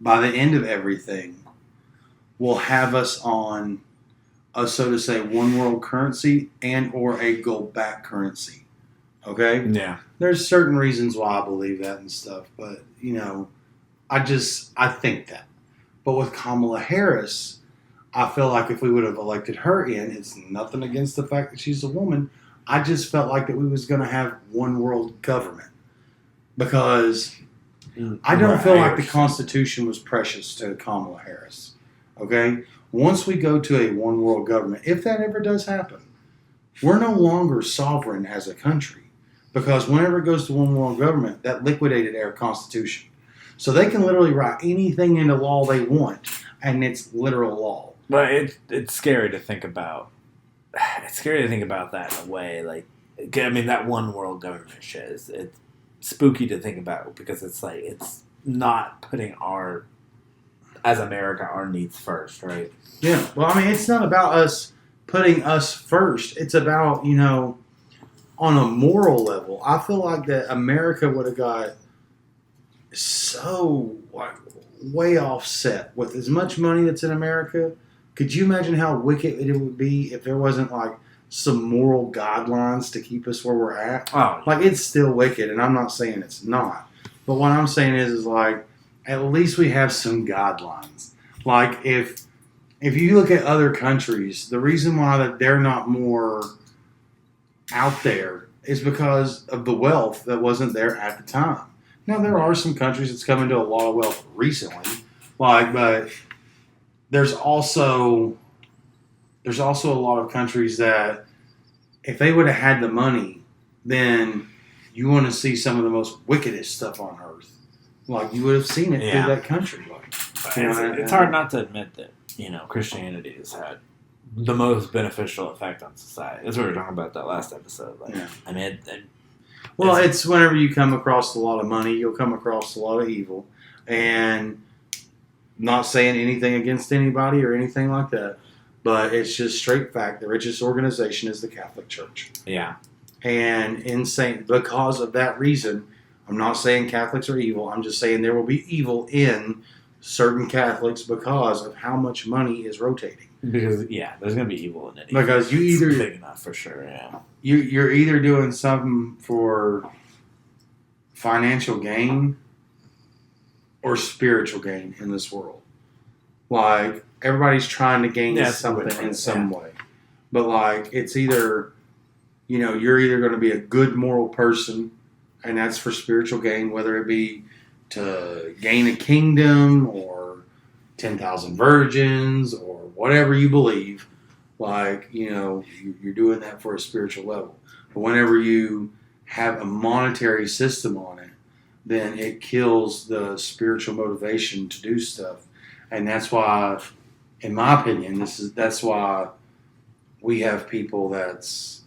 by the end of everything, will have us on a, so to say, one world currency and or a gold-backed currency. Okay? Yeah. There's certain reasons why I believe that and stuff, but, I think that. But with Kamala Harris, I feel like if we would have elected her in, it's nothing against the fact that she's a woman, I just felt like that we was going to have one world government. Because I don't feel like the Irish. Constitution was precious to Kamala Harris. Okay? Once we go to a one world government, if that ever does happen, we're no longer sovereign as a country. Because whenever it goes to one world government, that liquidated our Constitution. So they can literally write anything into law they want, and it's literal law. But it's scary to think about. It's scary to think about that in a way. Like, I mean, that one world government shit it's spooky to think about because it's like it's not putting as America, our needs first, right? Yeah. Well, I mean, it's not about us putting us first. It's about, on a moral level, I feel like that America would have got so way offset with as much money that's in America. Could you imagine how wicked it would be if there wasn't like some moral guidelines to keep us where we're at? Oh, Like, it's still wicked, and I'm not saying it's not. But what I'm saying is like, at least we have some guidelines. Like, if you look at other countries, the reason why that they're not more out there is because of the wealth that wasn't there at the time. Now, there are some countries that's come into a lot of wealth recently, but there's also a lot of countries that if they would have had the money, then you want to see some of the most wickedest stuff on earth. Like, you would have seen it through that country. Like, it's hard not to admit that Christianity has had the most beneficial effect on society. That's what we were talking about that last episode. Like, Yeah. I mean, it's whenever you come across a lot of money, you'll come across a lot of evil. And not saying anything against anybody or anything like that, but it's just straight fact. The richest organization is the Catholic Church. Yeah. And because of that reason, I'm not saying Catholics are evil. I'm just saying there will be evil in certain Catholics because of how much money is rotating. Because there's gonna be evil in it. Because you it's either big enough for sure. Yeah. You're either doing something for financial gain or spiritual gain in this world. Like, everybody's trying to gain something in some way. But like, it's either, you're either going to be a good moral person, and that's for spiritual gain, whether it be to gain a kingdom or 10,000 virgins or whatever you believe. Like, you're doing that for a spiritual level. But whenever you have a monetary system on it, then it kills the spiritual motivation to do stuff. And that's why, in my opinion, that's why we have people that's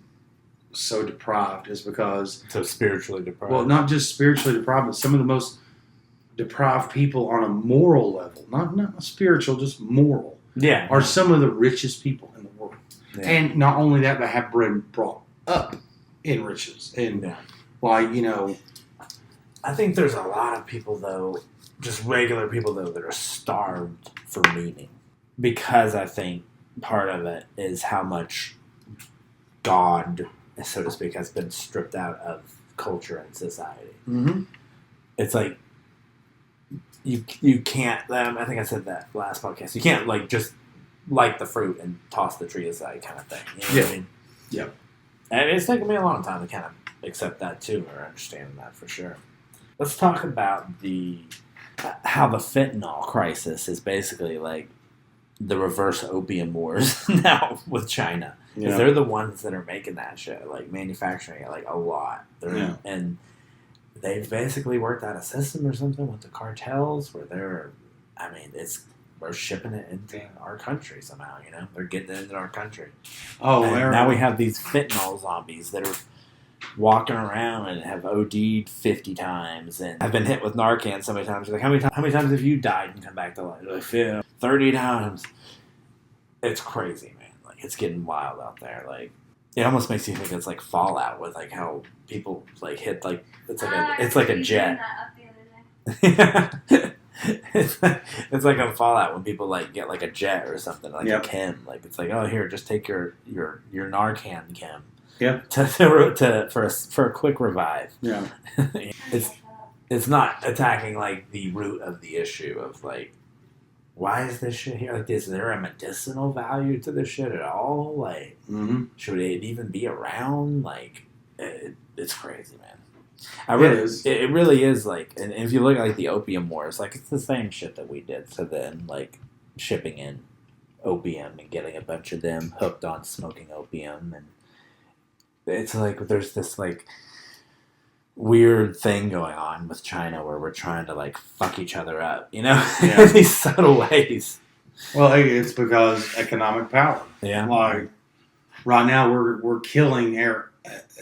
so deprived, is because... So spiritually deprived. Well, not just spiritually deprived, but some of the most deprived people on a moral level, not spiritual, just moral, are some of the richest people in the world. Yeah. And not only that, but have been brought up in riches. And I think there's a lot of people, though, just regular people, though, that are starved for meaning. Because I think part of it is how much God, so to speak, has been stripped out of culture and society. Mm-hmm. It's like, you can't, I think I said that last podcast, you can't, like, just like the fruit and toss the tree aside kind of thing. You know what I mean? Yeah. And it's taken me a long time to kind of accept that, too, or understand that for sure. Let's talk about how the fentanyl crisis is basically like the reverse opium wars now with China. Because they're the ones that are making that shit, like manufacturing it like a lot. And they've basically worked out a system or something with the cartels where we're shipping it into our country somehow, They're getting it into our country. Oh, and now we have these fentanyl zombies that are walking around and have OD'd 50 times and have been hit with Narcan so many times. Like, how many times have you died and come back to life? Like, 30 times. It's crazy, man. Like, it's getting wild out there. Like, it almost makes you think it's like Fallout with like how people like hit like it's like a jet. It's like on Fallout when people like get like a jet or something, like a chem. Like, it's like, oh, here, just take your Narcan chem. Yeah. For a quick revive. Yeah. It's not attacking like the root of the issue of like, why is this shit here? Like, is there a medicinal value to this shit at all? Like, should it even be around? Like, it's crazy, man. It really is like, and if you look at like the opium wars, like it's the same shit that we did. So then, like shipping in opium and getting a bunch of them hooked on smoking opium, and it's like there's this like weird thing going on with China where we're trying to like fuck each other up, in these subtle ways. Well, it's because economic power. Yeah. Like right now, we're killing our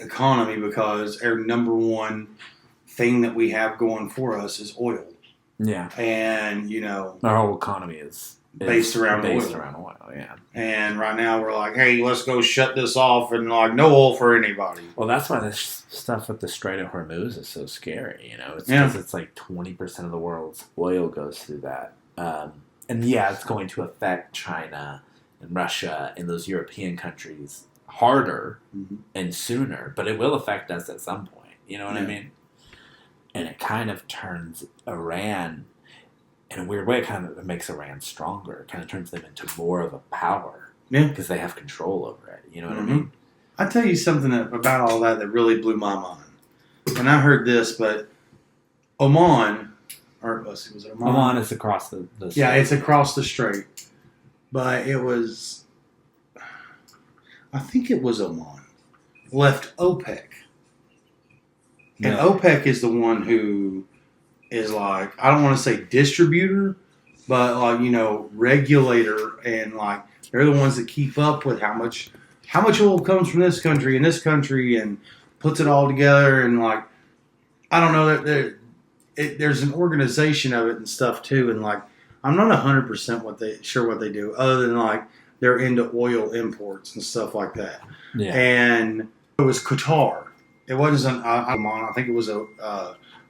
economy because our number one thing that we have going for us is oil. Yeah. And our whole economy is based around oil. Yeah. And right now we're like, hey, let's go shut this off and like no oil for anybody. Well, that's why this stuff with the Strait of Hormuz is so scary. It's because it's like 20% of the world's oil goes through that. And it's going to affect China and Russia and those European countries harder and sooner, but it will affect us at some point. You know what I mean? And it kind of turns Iran, in a weird way, it kind of makes Iran stronger. It kind of turns them into more of a power. Yeah. Because they have control over it. You know what I mean? I'll tell you something about all that really blew my mind. And I heard this, but Oman, or let's see, was it Oman? Oman is across the strait. Yeah, it's across the strait. But it was, I think it was Oman, left OPEC. And OPEC is the one who is like, I don't want to say distributor, but like, regulator, and like they're the ones that keep up with how much oil comes from this country and this country and puts it all together, and like, I don't know, that there's an organization of it and stuff too, and like I'm not 100% sure what they do, other than like they're into oil imports and stuff like that. Yeah. And it was Qatar. It wasn't Oman. I think it was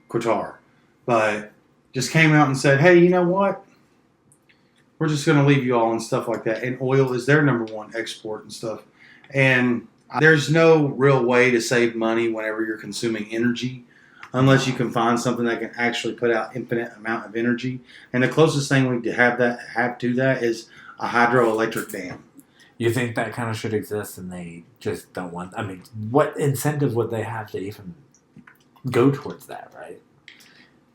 Qatar. But just came out and said, hey, you know what? We're just going to leave you all and stuff like that. And oil is their number one export and stuff. And there's no real way to save money whenever you're consuming energy, unless you can find something that can actually put out infinite amount of energy. And the closest thing we have to that is a hydroelectric dam. You think that kind of should exist, and they just don't want? I mean, what incentive would they have to even go towards that, right?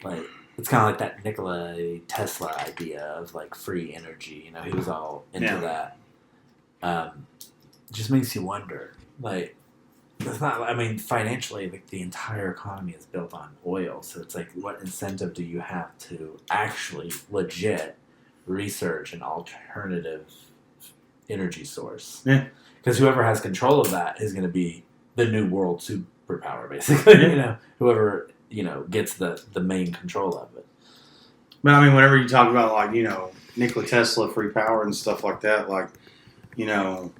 Like, it's kind of like that Nikola Tesla idea of like free energy. He was all into that. Just makes you wonder. Like, it's not. I mean, financially, like the entire economy is built on oil, so it's like, what incentive do you have to actually legit research an alternative energy source? Yeah, because whoever has control of that is going to be the new world superpower, basically. Whoever gets the main control of it. But I mean, whenever you talk about like Nikola Tesla, free power and stuff like that, like you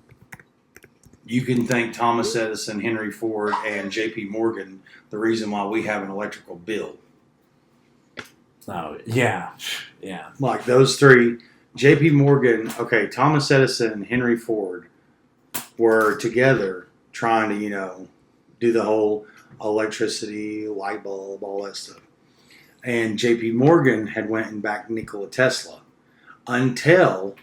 can thank Thomas Edison, Henry Ford, and J.P. Morgan the reason why we have an electrical bill. Oh yeah. Like those three. J.P. Morgan, Thomas Edison and Henry Ford were together trying to, do the whole electricity, light bulb, all that stuff. And J.P. Morgan had went and backed Nikola Tesla until,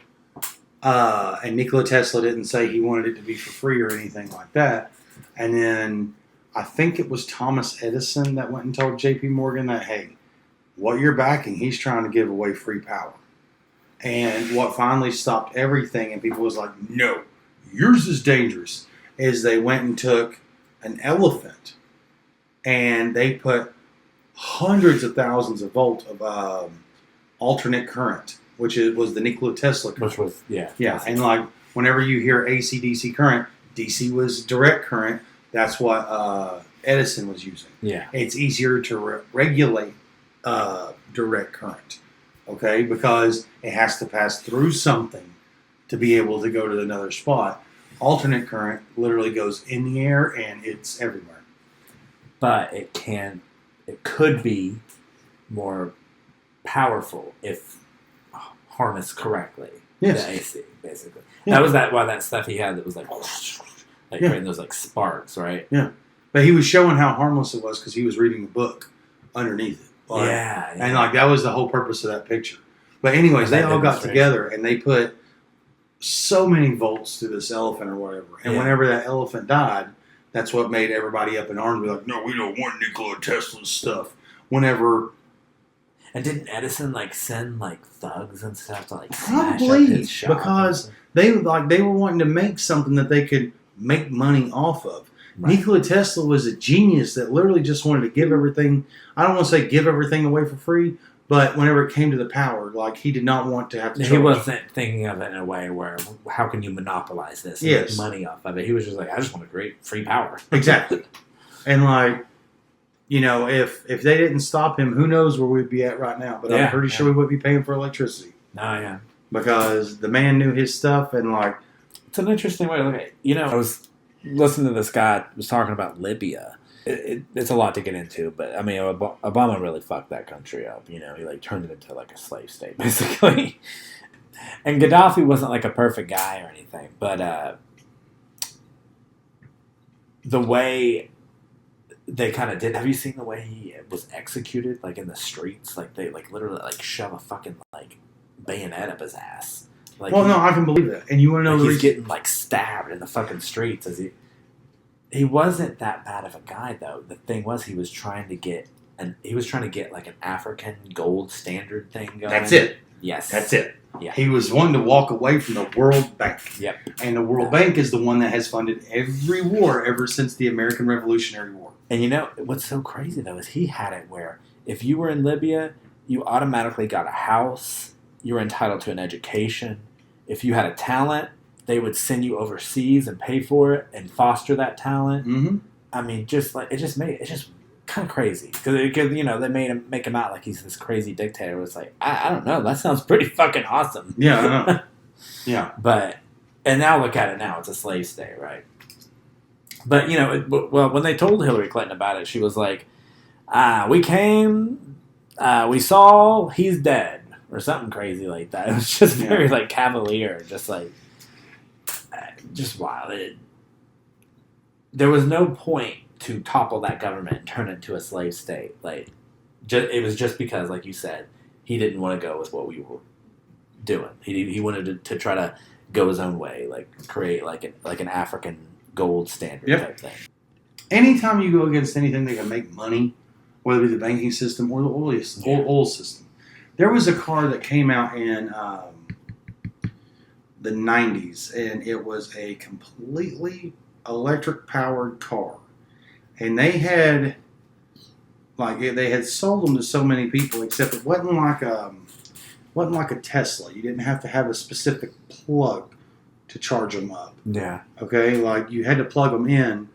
and Nikola Tesla didn't say he wanted it to be for free or anything like that. And then I think it was Thomas Edison that went and told J.P. Morgan that, hey, what you're backing, he's trying to give away free power. And what finally stopped everything, and people was like, no, yours is dangerous, is they went and took an elephant and they put hundreds of thousands of volts of alternate current, which was the Nikola Tesla current. Which was, Yeah, and like whenever you hear AC/DC current, DC was direct current. That's what Edison was using. Yeah. It's easier to regulate direct current. Okay, because it has to pass through something to be able to go to another spot. Alternate current literally goes in the air and it's everywhere. But it could be more powerful if harnessed correctly. Yes. The AC, basically. Yeah. That was why that stuff he had that was like creating those like sparks, right? Yeah. But he was showing how harmless it was because he was reading a book underneath it. Like, and like that was the whole purpose of that picture. But anyways, they all got together and they put so many volts through this elephant or whatever. And whenever that elephant died, That's what made everybody up in arms. Be like, no, we don't want Nikola Tesla's stuff. Whenever, And didn't Edison like send like thugs and stuff to like smash up probably his shop? because they were wanting to make something that they could make money off of. Right. Nikola Tesla was a genius that literally just wanted to give everything. I don't want to say give everything away for free, but whenever it came to the power, like he did not want to have to charge. He wasn't thinking of it in a way where how can you monopolize this and Yes. make money off of it. He was just like, I just want to create free power. Exactly. And like, you know, if they didn't stop him, who knows where we'd be at right now. But Yeah, I'm pretty sure we would be paying for electricity. No, yeah. Because the man knew his stuff and like, It's an interesting way to look at it. You know, I was listening to this guy was talking about Libya. It's a lot to get into, but I mean, Obama really fucked that country up. You know, he like turned it into like a slave state, basically. And Gaddafi wasn't like a perfect guy or anything, but the way they kind of did. Have you seen the way he was executed, like in the streets? Like they like literally like shove a fucking like bayonet up his ass. Like, well, no, I can believe that. And you want to know like the he's reason? getting like stabbed in the fucking streets as he wasn't that bad of a guy though. The thing was he was trying to get like an African gold standard thing going. That's it. Yes. That's it. Yeah. He was wanting to walk away from the World Bank. Yep. And the World Bank is the one that has funded every war ever since the American Revolutionary War. And you know what's so crazy though is he had it where if you were in Libya, you automatically got a house. You were entitled to an education. If you had a talent, they would send you overseas and pay for it and foster that talent. Mm-hmm. I mean, just like it's just kind of crazy because you know they make him out like he's this crazy dictator. It's like I don't know. That sounds pretty fucking awesome. Yeah, I know. Yeah. But and now look at it now. It's a slave state, right? But you know, well, when they told Hillary Clinton about it, she was like, "We came, we saw, he's dead." Or something crazy like that. It was just very like cavalier, just like just wild. There was no point to topple that government and turn it into a slave state. Like, it was just because, like you said, he didn't want to go with what we were doing. He wanted to try to go his own way, like create like an African gold standard type thing. Anytime you go against anything that can make money, whether it be the banking system or the oil system. There was a car that came out in the 90s, and it was a completely electric-powered car. And they had sold them to so many people, except it wasn't like a Tesla. You didn't have to have a specific plug to charge them up. Yeah. Okay? Like, you had to plug them in,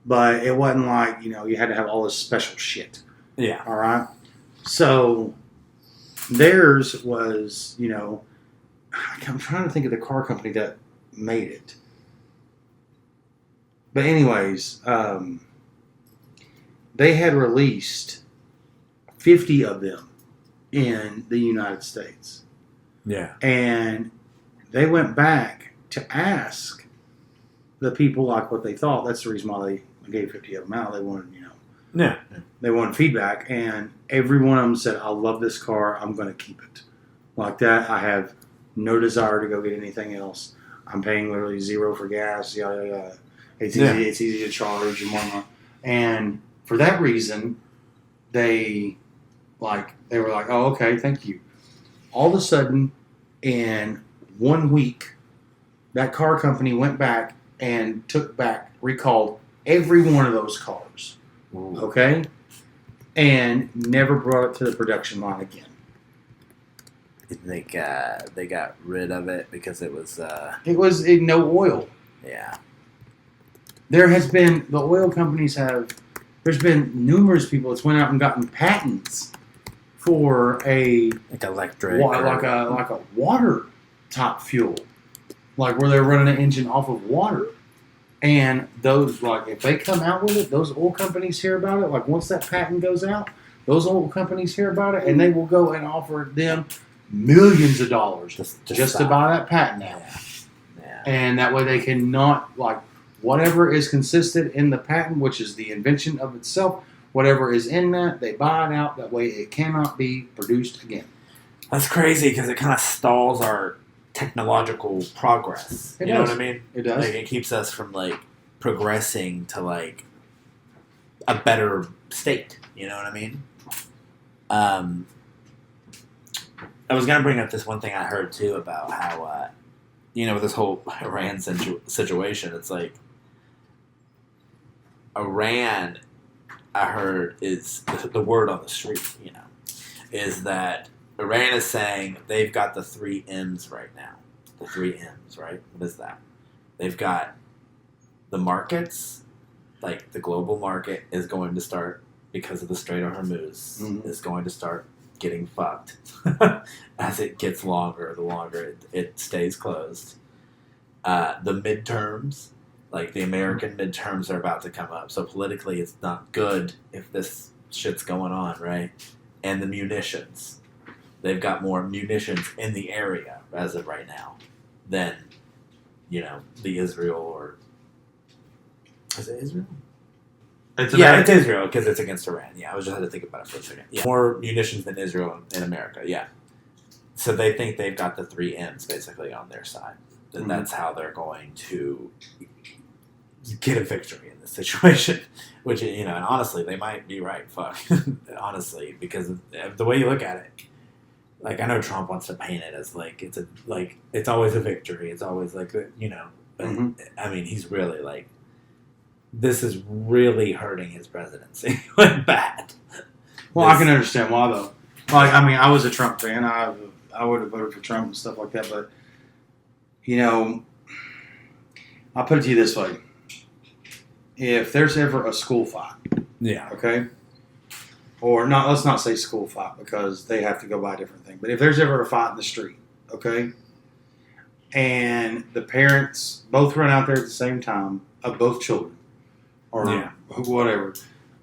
but it wasn't like, you know, you had to have all this special shit. Yeah. All right? So theirs was, you know, I'm trying to think of the car company that made it. But anyways, they had released 50 of them in the United States. Yeah. And they went back to ask the people like what they thought. That's the reason why they gave 50 of them out. They wanted, you know, Yeah. they wanted feedback, and every one of them said, I love this car, I'm going to keep it. Like that, I have no desire to go get anything else. I'm paying literally zero for gas, yada, yada. It's easy to charge and whatnot. And for that reason, they were like, oh, okay, thank you. All of a sudden, in 1 week, that car company went back and recalled every one of those cars. Ooh. Okay? And never brought it to the production line again. They got rid of it because it was It was in no oil. yeah. There's been numerous people that's went out and gotten patents for a Like electric like a water top fuel. Like where they're running an engine off of water. And those, like, if they come out with it, those oil companies hear about it. Like, once that patent goes out, those oil companies hear about it, and they will go and offer them millions of dollars just to buy that patent out. Yeah. And that way they cannot, like, whatever is consistent in the patent, which is the invention of itself, whatever is in that, they buy it out. That way it cannot be produced again. That's crazy because it kind of stalls our technological progress. It You know does. what I mean? It does. Like, it keeps us from, like, progressing to like a better state. You know what I mean? I was gonna bring up this one thing I heard too about how with this whole Iran situation. It's like Iran, I heard, is the word on the street. Is that Iran is saying they've got the 3 M's right now. The 3 M's, right? What is that? They've got the markets, like the global market is going to start, because of the Strait of Hormuz, is going to start getting fucked as it gets longer. The longer it stays closed. The midterms, like the American midterms, are about to come up. So politically, it's not good if this shit's going on, right? And the munitions. They've got more munitions in the area as of right now than, the Israel or... Is it Israel? It's Israel because it's against Iran. Yeah, I was just had to think about it for a second. Yeah. More munitions than Israel in America, yeah. So they think they've got the 3 M's basically on their side. And that's how they're going to get a victory in this situation. Which, and honestly, they might be right. Fuck. Honestly, because of the way you look at it. Like, I know Trump wants to paint it as like it's always a victory. It's always like, but I mean, he's really like, this is really hurting his presidency. Like, bad. Well, I can understand why though. Like, I mean, I was a Trump fan. I would have voted for Trump and stuff like that. But I'll put it to you this way: if there's ever a school fight, okay, or not, let's not say school fight because they have to go by a different thing. But if there's ever a fight in the street, okay, and the parents both run out there at the same time of both children, or whatever,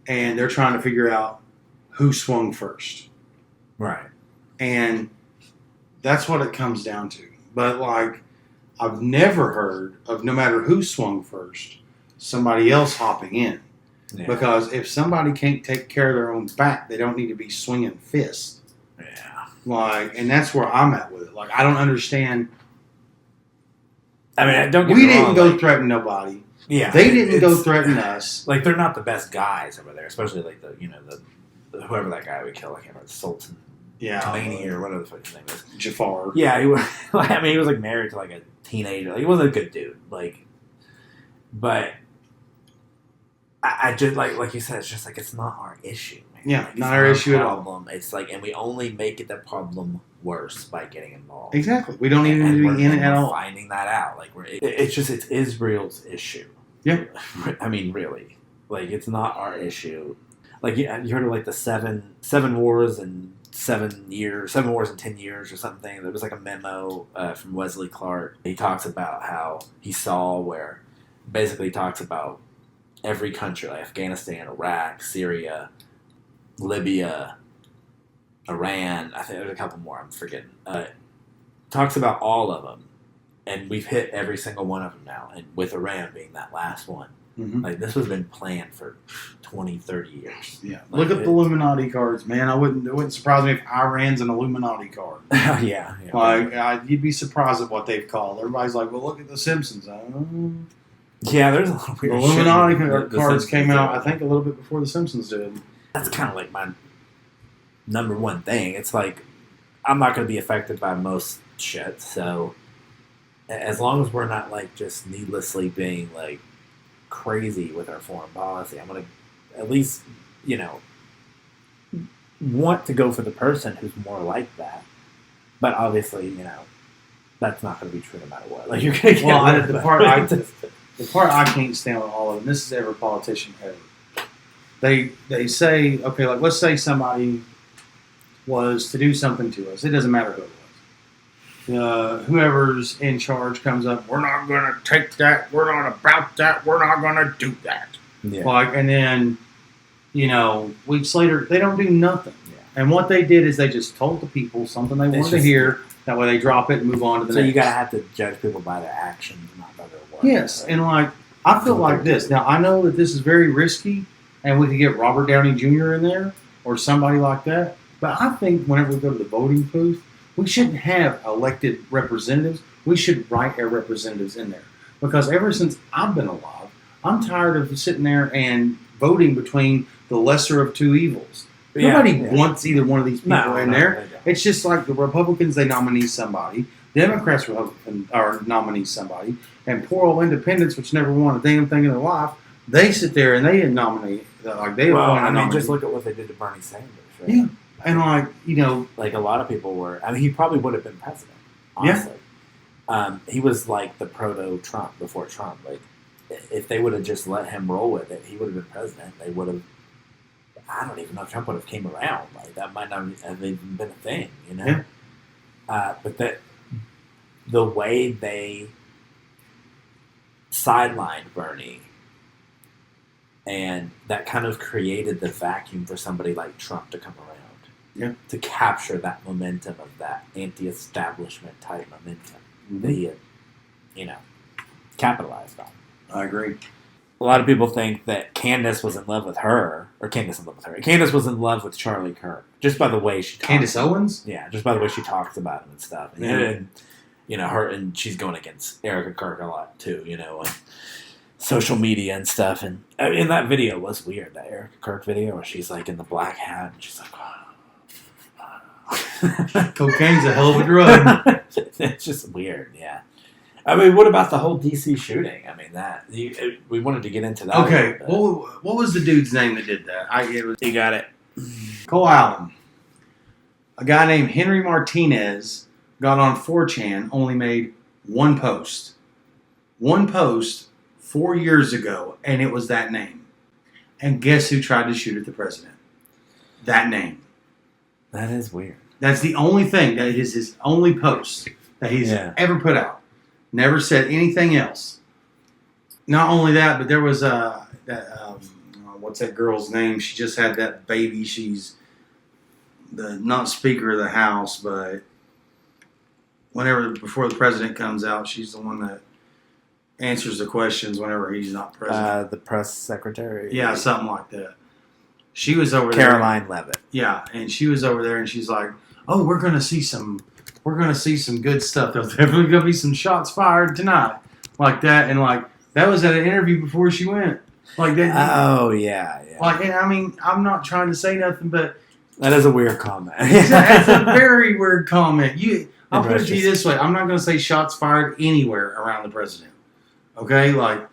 and they're trying to figure out who swung first. Right. And that's what it comes down to. But, like, I've never heard of, no matter who swung first, somebody else hopping in. Yeah. Because if somebody can't take care of their own back, they don't need to be swinging fists. Yeah. Like, and that's where I'm at with it. Like, I don't understand. I mean, don't get we me wrong, didn't go threaten nobody. Yeah. They didn't go threaten us. Like, they're not the best guys over there, especially like the whoever that guy we killed, I can't remember, Sultan. Yeah. Tulaney or whatever the fuck his name is. Jafar. Yeah, he was, he was like married to like a teenager. Like, he wasn't a good dude. Like, but I just like you said, it's just like, it's not our issue, man. Yeah, like, not our issue at all. It's like, and we only make it the problem worse by getting involved. Exactly. We don't even need to be in it at all. Finding that out, like, it's Israel's issue. Yeah. I mean, really, like, it's not our issue. Like, you heard of like the seven wars in 7 years, 7 wars in 10 years or something. There was like a memo from Wesley Clark. He talks about how he saw where basically he talks about every country, like Afghanistan, Iraq, Syria, Libya, Iran. I think there's a couple more I'm forgetting. Talks about all of them, and we've hit every single one of them now. And with Iran being that last one, like, this has been planned for 20, 30 years. Yeah. Like, look at the Illuminati cards, man. It wouldn't surprise me if Iran's an Illuminati card. Yeah. Like, you'd be surprised at what they've called. Everybody's like, well, look at The Simpsons. Yeah, there's a lot of weird Illuminati shit. cards came out, I think, a little bit before The Simpsons did. That's kind of like my number one thing. It's like, I'm not going to be affected by most shit, so as long as we're not, like, just needlessly being, like, crazy with our foreign policy, I'm going to at least, want to go for the person who's more like that. But obviously, that's not going to be true no matter what. Like, you're going to get the part I can't stand with all of them, this is every politician ever. They say, okay, like, let's say somebody was to do something to us. It doesn't matter who it was. Whoever's in charge comes up, we're not going to take that, we're not about that, we're not going to do that. Yeah. Like, and then, weeks later, they don't do nothing. Yeah. And what they did is they just told the people something they wanted to hear. That way they drop it and move on to the next. So you got to have to judge people by their actions, not by their words. Yes, and like, I feel like this. Now, I know that this is very risky, and we could get Robert Downey Jr. in there, or somebody like that. But I think whenever we go to the voting booth, we shouldn't have elected representatives. We should write our representatives in there. Because ever since I've been alive, I'm tired of sitting there and voting between the lesser of two evils. Nobody wants either one of these people in there. It's just like the Republicans, they nominate somebody. Democrats nominate somebody. And poor old independents, which never won a damn thing in their life, they sit there and they nominate. Just look at what they did to Bernie Sanders, right? Yeah. And like a lot of people were. I mean, he probably would have been president, honestly. Yeah. He was like the proto-Trump before Trump. Like, if they would have just let him roll with it, he would have been president. They would have. I don't even know if Trump would have came around. Like, that might not have even been a thing, you know. Yeah. But the way they sidelined Bernie, and that kind of created the vacuum for somebody like Trump to come around. Yeah. To capture that momentum of that anti-establishment type momentum that he had, capitalized on. I agree. A lot of people think that Candace was in love with her, or Candace was in love with Charlie Kirk, just by the way she talks. Candace Owens? Yeah, just by the way she talks about him and stuff. And, and she's going against Erica Kirk a lot too, on social media and stuff. And in that video was weird, that Erica Kirk video where she's like in the black hat and she's like, cocaine's a hell of a drug. It's just weird, yeah. I mean, what about the whole DC shooting? I mean, we wanted to get into that. Okay, what was the dude's name that did that? You got it. Cole Allen. A guy named Henry Martinez got on 4chan, only made one post. One post 4 years ago, and it was that name. And guess who tried to shoot at the president? That name. That is weird. That's the only thing. That is his only post that he's ever put out. Never said anything else. Not only that, but there was what's that girl's name? She just had that baby. She's not Speaker of the House, but before the president comes out, she's the one that answers the questions whenever he's not president. The press secretary. Yeah, something like that. She was over Caroline Leavitt. Yeah, and she was over there, and she's like, "Oh, we're gonna see some good stuff. There's definitely gonna be some shots fired tonight," like that, and like that was at an interview before she went, like that. Oh yeah. Like, and I mean, I'm not trying to say nothing, but that is a weird comment. It's a very weird comment. I'll put it to you this way: I'm not gonna say shots fired anywhere around the president. Okay, like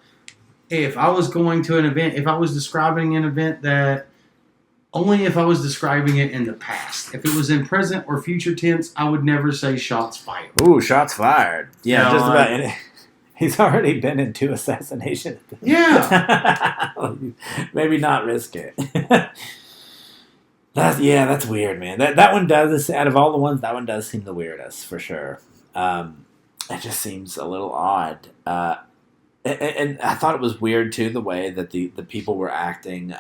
if I was going to an event, if I was describing an event that. Only if I was describing it in the past. If it was in present or future tense, I would never say shots fired. Ooh, shots fired. Yeah, just about any. He's already been in 2 assassinations. Yeah. Maybe not risk it. That's weird, man. That one does, out of all the ones, that one does seem the weirdest, for sure. It just seems a little odd. And I thought it was weird, too, the way that the people were acting,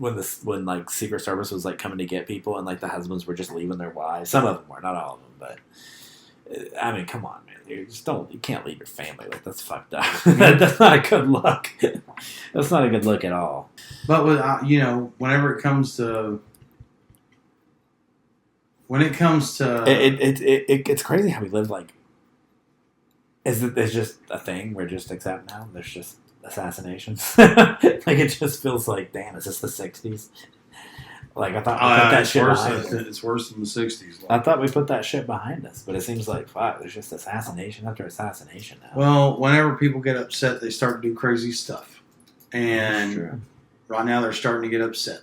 when like Secret Service was like coming to get people and like the husbands were just leaving their wives. Some of them were, not all of them, but I mean, come on, man. You can't leave your family. Like, that's fucked up. That's not a good look. That's not a good look at all. But with whenever it comes to it's crazy how we live like. It's just a thing we're just accept now. There's just assassinations. Like, it just feels like, damn, is this the 60s? Like, I thought we put that shit behind us. It's worse than the 60s. I thought we put that shit behind us, but it seems like, fuck, there's just assassination after assassination now. Well, whenever people get upset, they start to do crazy stuff. And right now they're starting to get upset.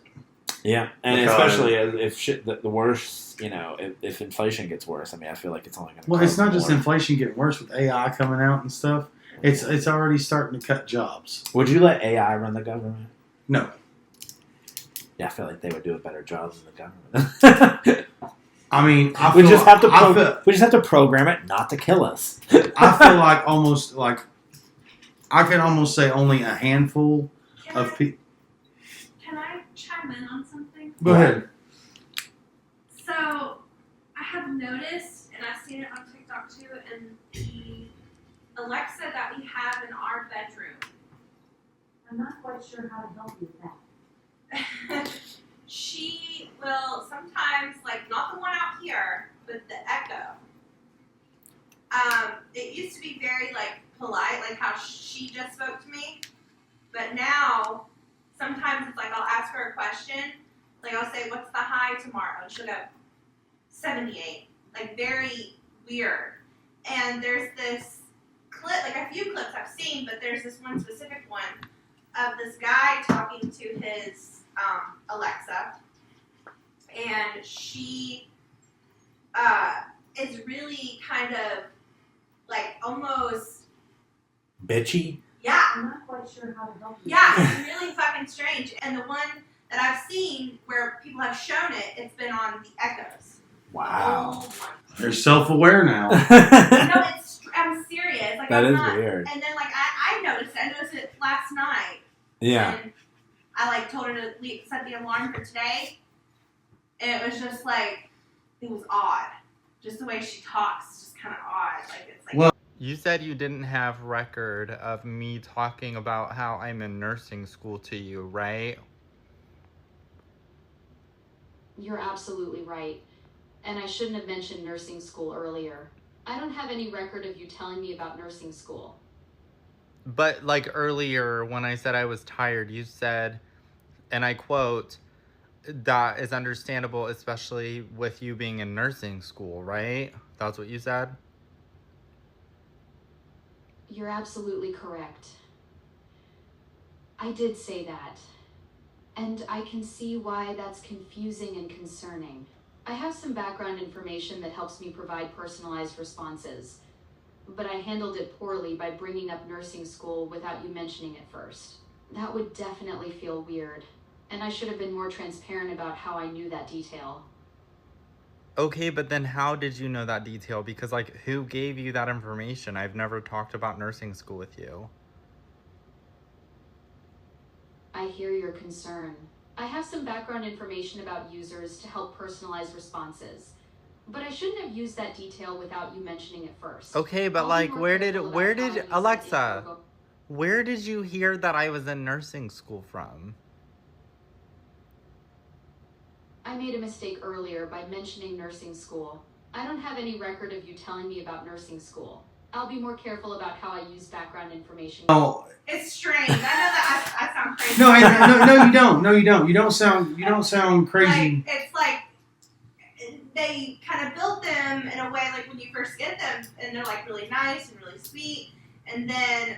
Yeah, and especially if shit, the worse, if inflation gets worse, I mean, I feel like it's only going to Well, it's not just inflation getting worse with AI coming out and stuff. It's already starting to cut jobs. Would you let AI run the government? No. Yeah, I feel like they would do a better job than the government. I mean, we just have to program it not to kill us. I feel like I can almost say only a handful of people. Can I chime in on something? Go ahead. So, I have noticed, and I've seen it on TikTok too, and the Alexa that we have in our bedroom. I'm not quite sure how to help you with that. She will sometimes, like, not the one out here, but the Echo. It used to be very, like, polite, like how she just spoke to me. But now, sometimes it's like I'll ask her a question. Like I'll say, "What's the high tomorrow?" And she'll go, 78. Like very weird. And there's this clip, like a few clips I've seen, but there's this one specific one of this guy talking to his Alexa, and she is really kind of like almost Bitchy? yeah. I'm not quite sure how to help you. Yeah, it's really fucking strange. And the one that I've seen where people have shown it, it's been on the Echoes. Wow. Oh my. They're self-aware now. No, I'm serious. Like, That I'm is not, weird. And then like I noticed it. I noticed it last night. Yeah. And I like told her to set the alarm for today. And it was just like, it was odd. Just the way she talks is just kind of odd. Like it's like. Well, You said you didn't have record of me talking about how I'm in nursing school to you, right? You're absolutely right. And I shouldn't have mentioned nursing school earlier. I don't have any record of you telling me about nursing school. But like earlier when I said I was tired, you said, and I quote, "That is understandable, especially with you being in nursing school," right? That's what you said? You're absolutely correct. I did say that. And I can see why that's confusing and concerning. I have some background information that helps me provide personalized responses, but I handled it poorly by bringing up nursing school without you mentioning it first. That would definitely feel weird, and I should have been more transparent about how I knew that detail. Okay, but then how did you know that detail? Because like, who gave you that information? I've never talked about nursing school with you. I hear your concern. I have some background information about users to help personalize responses, but I shouldn't have used that detail without you mentioning it first. Okay, but I'll be like, more where careful did about how I use that Alexa, info. where did you hear that I was in nursing school from? I made a mistake earlier by mentioning nursing school. I don't have any record of you telling me about nursing school. I'll be more careful about how I use background information. Oh, It's strange. I know that I sound crazy. no, you don't. No, you don't. You don't sound crazy. Like, it's like they kind of built them in a way like when you first get them, and they're like really nice and really sweet, and then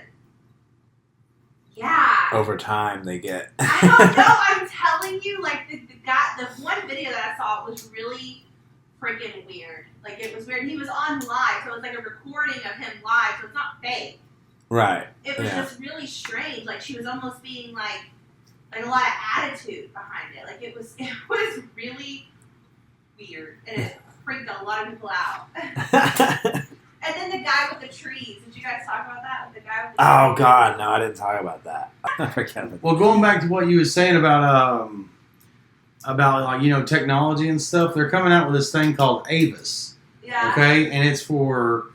yeah. Over time, they get. I don't know. I'm telling you, like the one video that I saw was really freaking weird. Like it was weird. He was on live, so it was like a recording of him live, so it's not fake. Right. It was Yeah. just really strange. Like she was almost being like a lot of attitude behind it. Like it was really weird, and it freaked a lot of people out. And then the guy with the trees. Did you guys talk about that? With the guy with the Oh trees? God, no, I didn't talk about that. I forget about Well, going back to what you were saying about like technology and stuff, they're coming out with this thing called Avis. Yeah. Okay, and it's for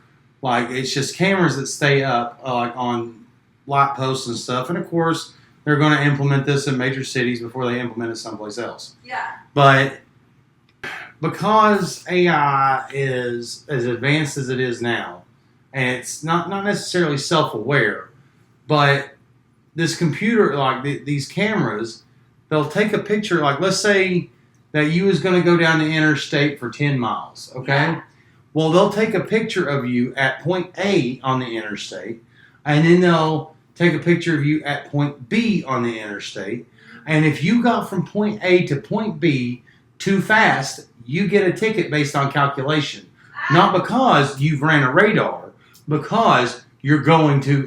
like it's just cameras that stay up like on light posts and stuff. And of course, they're going to implement this in major cities before they implement it someplace else. Yeah. But because AI is as advanced as it is now, and it's not necessarily self-aware, but this computer, like these cameras, they'll take a picture. Like let's say that you was going to go down the interstate for 10 miles. Okay. Yeah. Well, they'll take a picture of you at point A on the interstate, and then they'll take a picture of you at point B on the interstate. And if you got from point A to point B too fast, you get a ticket based on calculation. Not because you've ran a radar, because you're going to,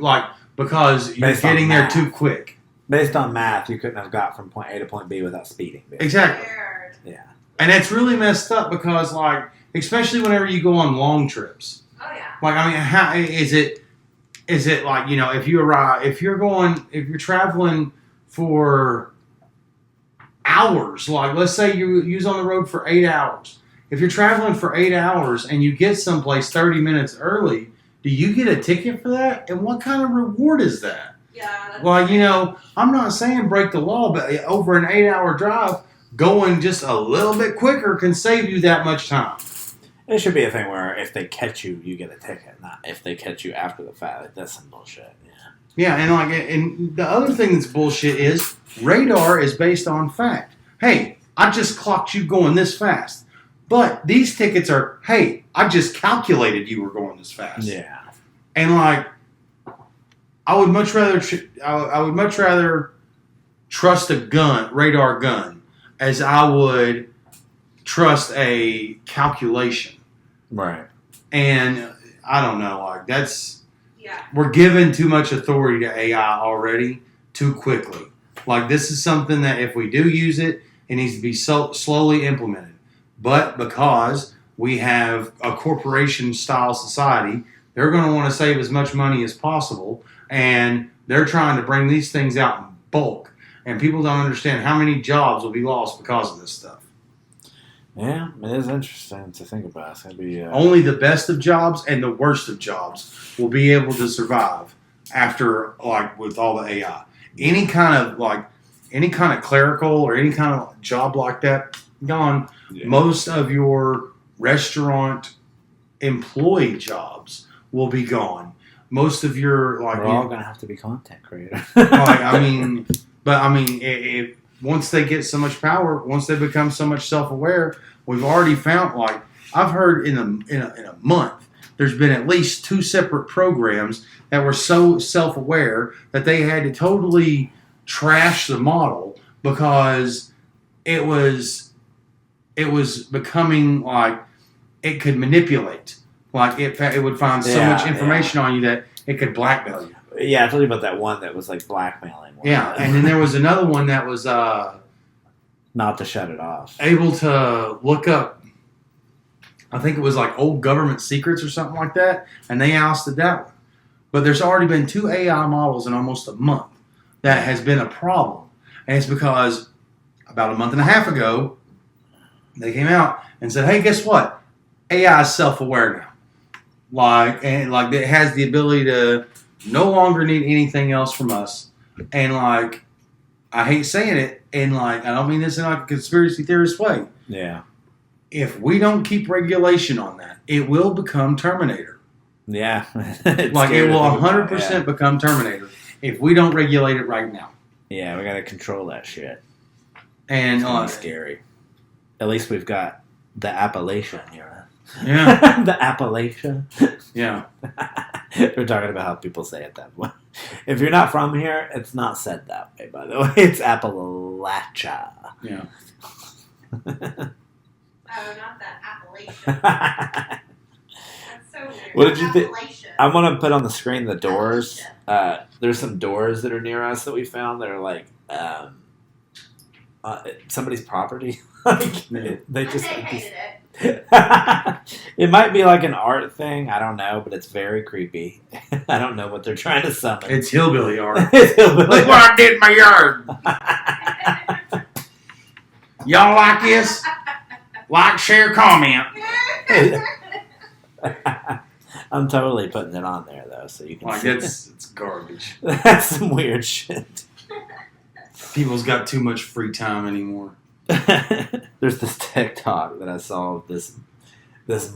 because you're Based on getting there math. too quick. Based on math, you couldn't have got from point A to point B without speeding. Basically. Exactly. Weird. Yeah. And it's really messed up because, especially whenever you go on long trips. Oh yeah. How is it like, if you're traveling for hours, like let's say you was on the road for 8 hours. If you're traveling for 8 hours and you get someplace 30 minutes early, do you get a ticket for that? And what kind of reward is that? Yeah. That's Well, I'm not saying break the law, but over an 8-hour drive, going just a little bit quicker can save you that much time. It should be a thing where if they catch you, you get a ticket, not if they catch you after the fact. Like, that's some bullshit. Yeah. Yeah, and the other thing that's bullshit is radar is based on fact. Hey, I just clocked you going this fast. But these tickets are, hey, I just calculated you were going this fast. Yeah. And like, I would much rather trust a radar gun, as I would trust a calculation. Right. And I don't know, like Yeah. we're giving too much authority to AI already too quickly. Like, this is something that if we do use it, it needs to be slowly implemented. But because we have a corporation-style society, they're going to want to save as much money as possible, and they're trying to bring these things out in bulk. And people don't understand how many jobs will be lost because of this stuff. Yeah, it is interesting to think about. It's going to be... Only the best of jobs and the worst of jobs will be able to survive after, like, with all the AI. Any kind of clerical or any kind of job like that, gone. Yeah. Most of your restaurant employee jobs will be gone. Most of your, like... We're all going to have to be content creators. If once they get so much power, once they become so much self-aware, we've already found, like, I've heard in a month, there's been at least 2 separate programs that were so self-aware that they had to totally trash the model because it was becoming like it could manipulate. Like, it would find so much information on you that it could blackmail you. Yeah, I told you about that one that was like blackmailing. Yeah, and then there was another one that was not to shut it off. able to look up, I think it was like old government secrets or something like that, and they ousted that one. But there's already been 2 AI models in almost a month that has been a problem. And it's because about a month and a half ago, they came out and said, hey, guess what? AI is self-aware now. Like it has the ability to no longer need anything else from us. And like, I hate saying it, and like, I don't mean this in like a conspiracy theorist way. Yeah. If we don't keep regulation on that, it will become Terminator. Yeah. Like, it will 100% become Terminator if we don't regulate it right now. Yeah, we got to control that shit. And It's scary. At least we've got the Appalachian here. yeah, The Appalachian. yeah. We're talking about how people say it that way. If you're not from here, it's not said that way, by the way. It's Appalachia. Yeah. Oh, not that Appalachian. That's so weird. What did you think? Appalachian. I want to put on the screen the doors. There's some doors that are near us that we found that are like somebody's property. Like, they just They hated it. It might be like an art thing. I don't know, but it's very creepy. I don't know what they're trying to summon. It's hillbilly art. It's hillbilly Look what I did in my yard. Y'all like this? Like, share, comment. I'm totally putting it on there though, so you can Like, see. it's garbage. That's some weird shit. People's got too much free time anymore. There's this TikTok that I saw of this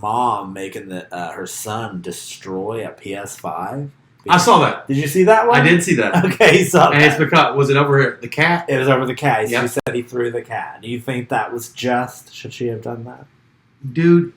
mom making her son destroy a PS5. I saw that. Did you see that one? I did see that. Okay, you saw And that. it's because, was it over here? The cat? It was over the cat. Yep. She said he threw the cat. Do you think that was just? Should she have done that? Dude,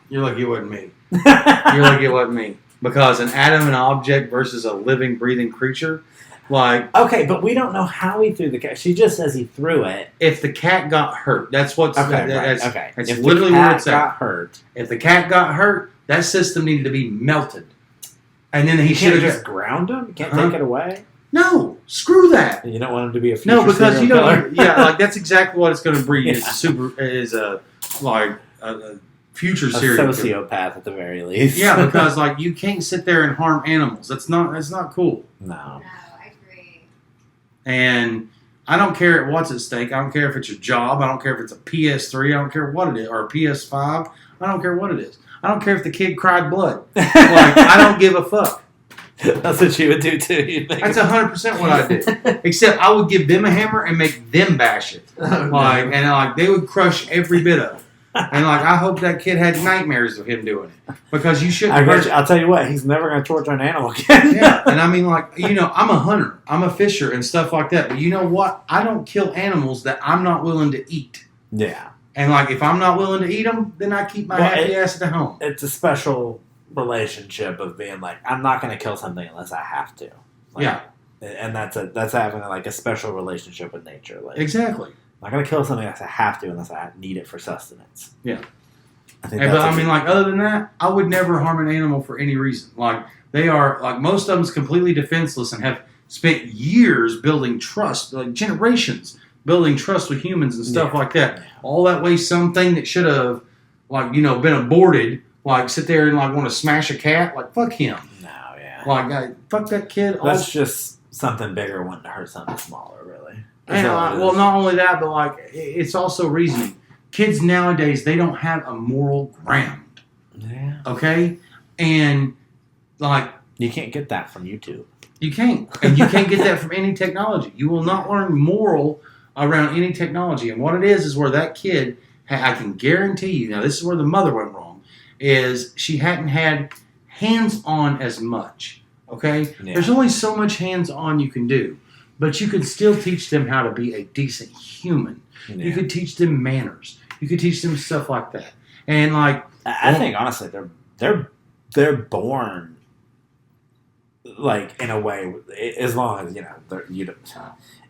you're lucky it wasn't me. You're lucky it wasn't me. Because an atom and object versus a living, breathing creature, like, Okay, but we don't know how he threw the cat. She just says he threw it. if the cat got hurt, that's what's Okay, that's, right. Okay. that's If literally the where cat it's at. got hurt, If the cat got hurt, that system needed to be melted. And then he you should can't have just ground him. You can't Uh-huh. take it away. No, screw that. You don't want him to be a future No, because serial you killer? don't. Yeah, like that's exactly what it's going to breed. Yeah. Is a future A serial killer. sociopath at the very least. Yeah, because like you can't sit there and harm animals. That's not cool. no. No, I agree. And I don't care what's at stake. I don't care if it's your job. I don't care if it's a PS3. I don't care what it is, or a PS5. I don't care what it is. I don't care if the kid cried blood. Like, I don't give a fuck. That's what you would do too. You'd make That's 100% what I do. Except I would give them a hammer and make them bash it. Oh, no. Like, and like they would crush every bit of it. And like, I hope that kid had nightmares of him doing it because you shouldn't. I'll tell you what, he's never going to torture an animal again. Yeah, and I mean, like, I'm a hunter, I'm a fisher, and stuff like that. But you know what? I don't kill animals that I'm not willing to eat. Yeah. And like, if I'm not willing to eat them, then I keep my happy ass at home. It's a special relationship of being like, I'm not going to kill something unless I have to. Like, Yeah. And that's having like a special relationship with nature. Like, Exactly. I'm not going to kill something unless I have to, unless I need it for sustenance. Yeah. But I mean, like, other than that, I would never harm an animal for any reason. Like, they are, like, most of them's completely defenseless and have spent years building trust, like generations building trust with humans and stuff like that. All that way, something that should have, like, been aborted, like, sit there and, like, want to smash a cat, like, fuck him. No, yeah. Like, fuck that kid. That's just something bigger wanting to hurt something smaller, really. And, well, not only that, but, like, it's also reasoning. Kids nowadays, they don't have a moral ground. Yeah. Okay? And, like... You can't get that from YouTube. You can't. And you can't get that from any technology. You will not learn moral around any technology. And what it is where that kid, I can guarantee you, now this is where the mother went wrong, is she hadn't had hands-on as much. Okay? Yeah. There's only so much hands-on you can do. But you can still teach them how to be a decent human. Yeah. You could teach them manners. You could teach them stuff like that. And like, I think honestly, they're born like in a way, as long as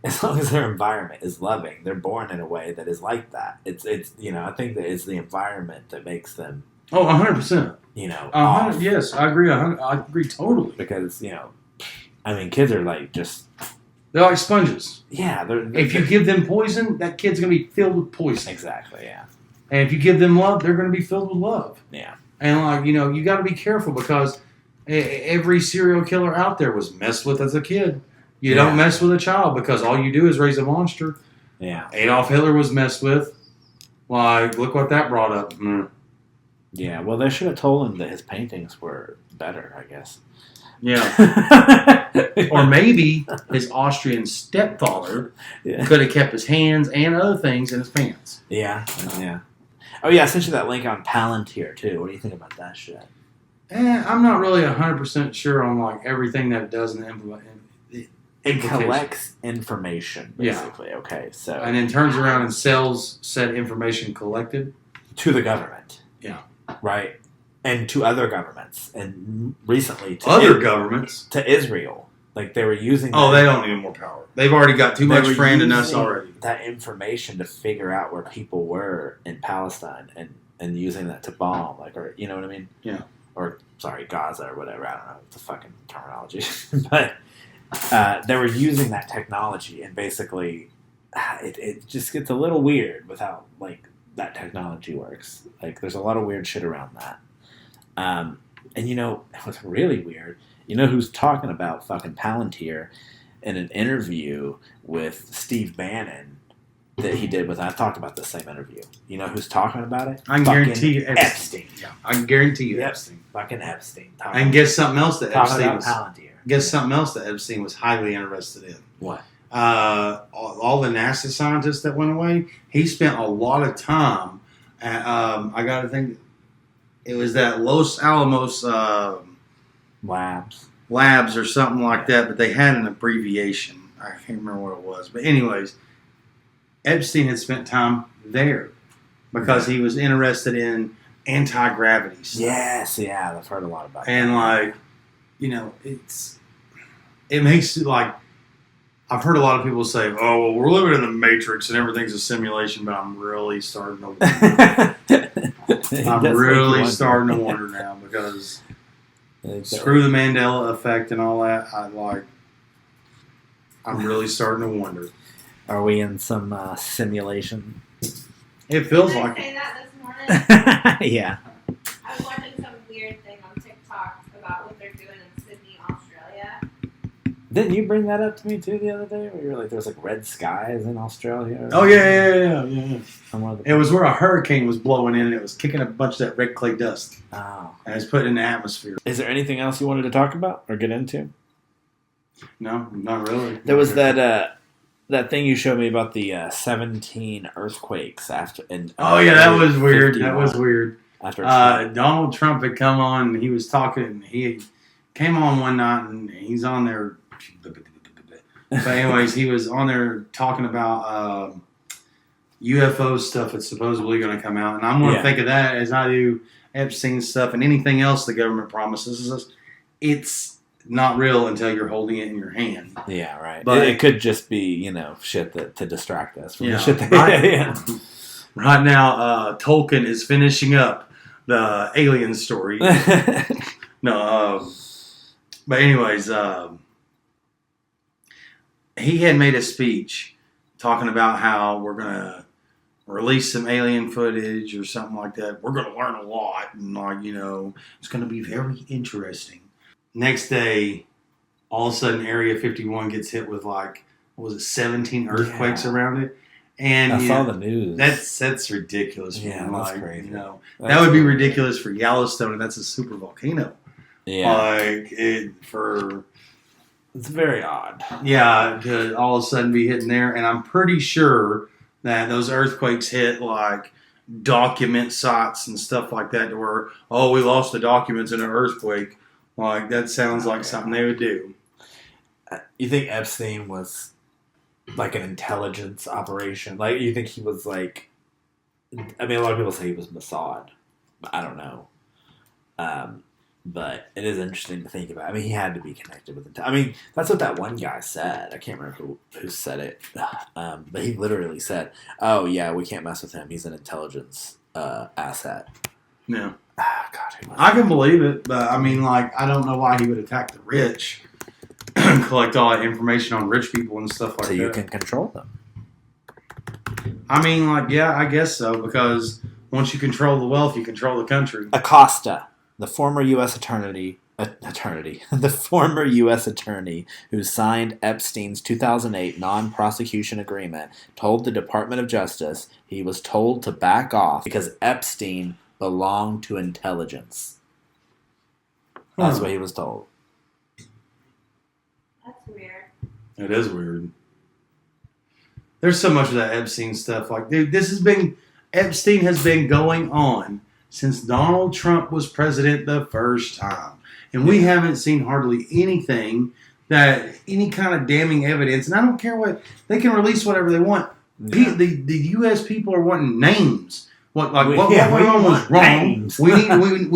as long as their environment is loving, they're born in a way that is like that. It's I think that it's the environment that makes them. Oh, 100%. Off. Yes, I agree. I agree totally. Because I mean, kids are like just. They're like sponges. Yeah. If you give them poison, that kid's going to be filled with poison. Exactly, yeah. And if you give them love, they're going to be filled with love. Yeah. And, like, you got to be careful because every serial killer out there was messed with as a kid. You don't mess with a child because all you do is raise a monster. Yeah. Adolf Hitler was messed with. Like, look what that brought up. Mm. Yeah, well, they should have told him that his paintings were better, I guess. Yeah. Or maybe his Austrian stepfather could have kept his hands and other things in his pants. Yeah, yeah. Oh, yeah, I sent you that link on Palantir, too. What do you think about that shit? I'm not really 100% sure on, like, everything that it does and it collects information, basically. Yeah. Okay, so... And then turns around and sells said information collected? To the government. Yeah. Right? And to other governments. And recently to... Other governments? To Israel. Like, they were using... Oh, they don't need more power. They've already got too much friend in us already. That information to figure out where people were in Palestine and using that to bomb. Like, or you know what I mean? Yeah. Or, sorry, Gaza or whatever. I don't know the fucking terminology. But they were using that technology and basically it just gets a little weird without, like, that technology works. Like, there's a lot of weird shit around that. And what's really weird, who's talking about fucking Palantir in an interview with Steve Bannon that he did with, I talked about the same interview. You know who's talking about it? I can guarantee you Epstein. Yeah, I can guarantee you Epstein. Fucking Epstein. And guess something else that Epstein was, Palantir. Guess something else that Epstein was highly interested in. What? All the NASA scientists that went away, he spent a lot of time at, I got to think, it was that Los Alamos labs or something like that, but they had an abbreviation. I can't remember what it was. But anyways, Epstein had spent time there because he was interested in anti-gravity stuff. Yes, yeah, I've heard a lot about and that. It makes it like, I've heard a lot of people say, oh, well, we're living in the Matrix and everything's a simulation, but I'm really starting to wonder. I'm really starting to wonder now because screw the Mandela effect and all that. I'm really starting to wonder. Are we in some simulation? It feels Did I like say that this morning? Yeah. I was watching some weird thing on TikTok about what they're doing in Sydney, Australia. Didn't you bring that up to me too the other day? Where you were like, there's like red skies in Australia. Oh yeah. It was where a hurricane was blowing in and it was kicking a bunch of that red clay dust. Oh. And it's put in the atmosphere. Is there anything else you wanted to talk about or get into? No, not really. There was that that thing you showed me about the 17 earthquakes after. And Oh yeah, that was weird. That 51 was weird. After Trump. Donald Trump had come on. He was talking. He came on one night, and he's on there. But anyways, he was on there talking about UFO stuff that's supposedly going to come out, and I'm going to think of that as I do Epstein stuff and anything else the government promises us. It's not real until you're holding it in your hand. Yeah, right. But it could just be, shit that to distract us from the shit that Right now, Tolkien is finishing up the alien story. No, but anyways, he had made a speech talking about how we're going to release some alien footage or something like that. We're going to learn a lot, and it's going to be very interesting. Next day, all of a sudden, Area 51 gets hit with 17 earthquakes around it. And I saw the news. That's ridiculous. Yeah, that's crazy. That would be ridiculous for Yellowstone, and that's a super volcano. Yeah, it's very odd. Yeah, to all of a sudden be hitting there, and I'm pretty sure that those earthquakes hit document sites and stuff like that, to where we lost the documents in an earthquake. That sounds like something they would do. You think Epstein was an intelligence operation? You think he was a lot of people say he was Mossad, but I don't know. But it is interesting to think about. He had to be connected with it. That's what that one guy said. I can't remember who said it. But he literally said, "Oh yeah, we can't mess with him. He's an intelligence asset." Yeah. God, I can believe it, but I don't know why he would attack the rich and collect all that information on rich people and stuff like that. So you can control them. Yeah, I guess so, because once you control the wealth, you control the country. Acosta, the former U.S. the former U.S. attorney who signed Epstein's 2008 non-prosecution agreement, told the Department of Justice he was told to back off because Epstein belonged to intelligence. That's what he was told. That's weird. It is weird. There's so much of that Epstein stuff. Epstein has been going on since Donald Trump was president the first time. And we haven't seen hardly anything any kind of damning evidence. And I don't care they can release whatever they want. Yeah. The U.S. people are wanting names. What went on was wrong. Names. We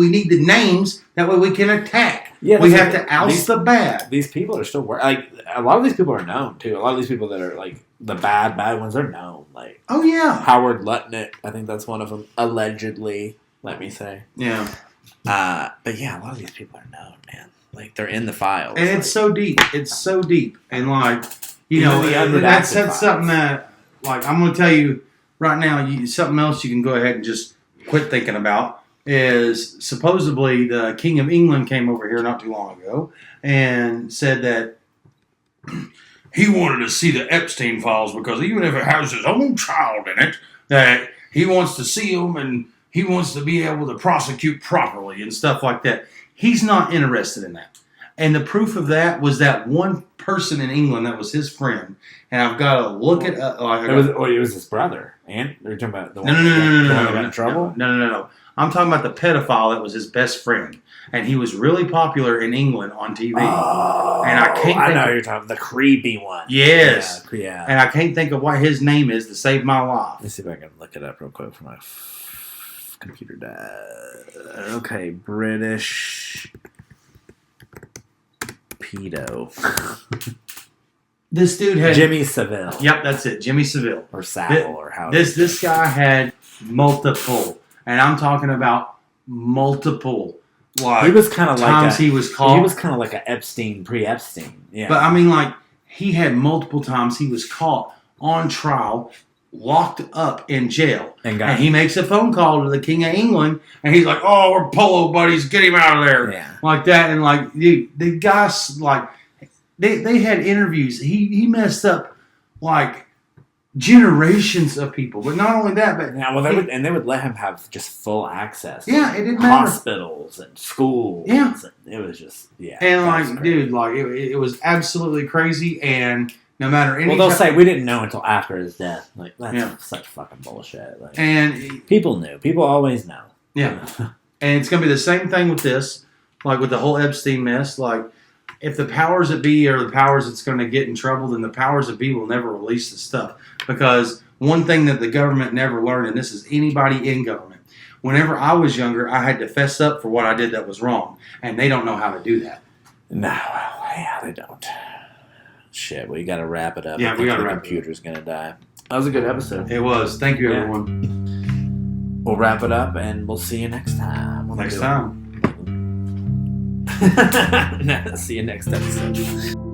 need the names. That way we can attack. Yeah, we have to oust the bad. These people are still a lot of these people are known too. A lot of these people that are the bad ones are known. Oh yeah, Howard Lutnick. I think that's one of them. Allegedly, let me say. Yeah. But yeah, a lot of these people are known, man. They're in the files. And it's so deep. It's so deep. And unredacted that's files. something that I'm going to tell you right now. Something else you can go ahead and just quit thinking about is supposedly the King of England came over here not too long ago and said that he wanted to see the Epstein files because even if it has his own child in it, that he wants to see them and he wants to be able to prosecute properly and stuff like that. He's not interested in that. And the proof of that was that one person in England that was his friend. And I've got to look at... it was his brother. And are you talking about the one that got in trouble? No. I'm talking about the pedophile that was his best friend. And he was really popular in England on TV. Oh, and I know you're talking the creepy one. Yes. Yeah. And I can't think of what his name is to save my life. Let's see if I can look it up real quick for my computer okay, British pedo. This dude had Jimmy Savile. Yep, that's it. Jimmy Savile. Or Savile or how this guy had multiple. And I'm talking about multiple. He was kind of times he was caught. He was kind of like an Epstein, pre-Epstein. Yeah. But he had multiple times he was caught on trial, locked up in jail. And he makes a phone call to the King of England, and he's like, "Oh, we're polo buddies. Get him out of there." Yeah. Like that. And the guys, they had interviews. He messed up generations of people. But not only that, but they would let him have just full access. Yeah, it didn't matter. Hospitals and schools. Yeah. It was just And dude, it was absolutely crazy. And No matter any. Well, they'll say we didn't know until after his death. Like that's Yeah. such fucking bullshit. Like, and people knew. People always know. yeah, and it's gonna be the same thing with this, like with the whole Epstein mess. Like, if the powers that be are the powers that's going to get in trouble, then the powers that be will never release the stuff. Because one thing that the government never learned, and this is anybody in government, whenever I was younger, I had to fess up for what I did that was wrong, and they don't know how to do that. No, yeah, they don't. Shit, we got to wrap it up. Yeah, I we think gotta the wrap it up. computer's gonna die. That was a good episode. It was. Thank you, Yeah. everyone. We'll wrap it up, and we'll see you next time. Next time. See you next episode.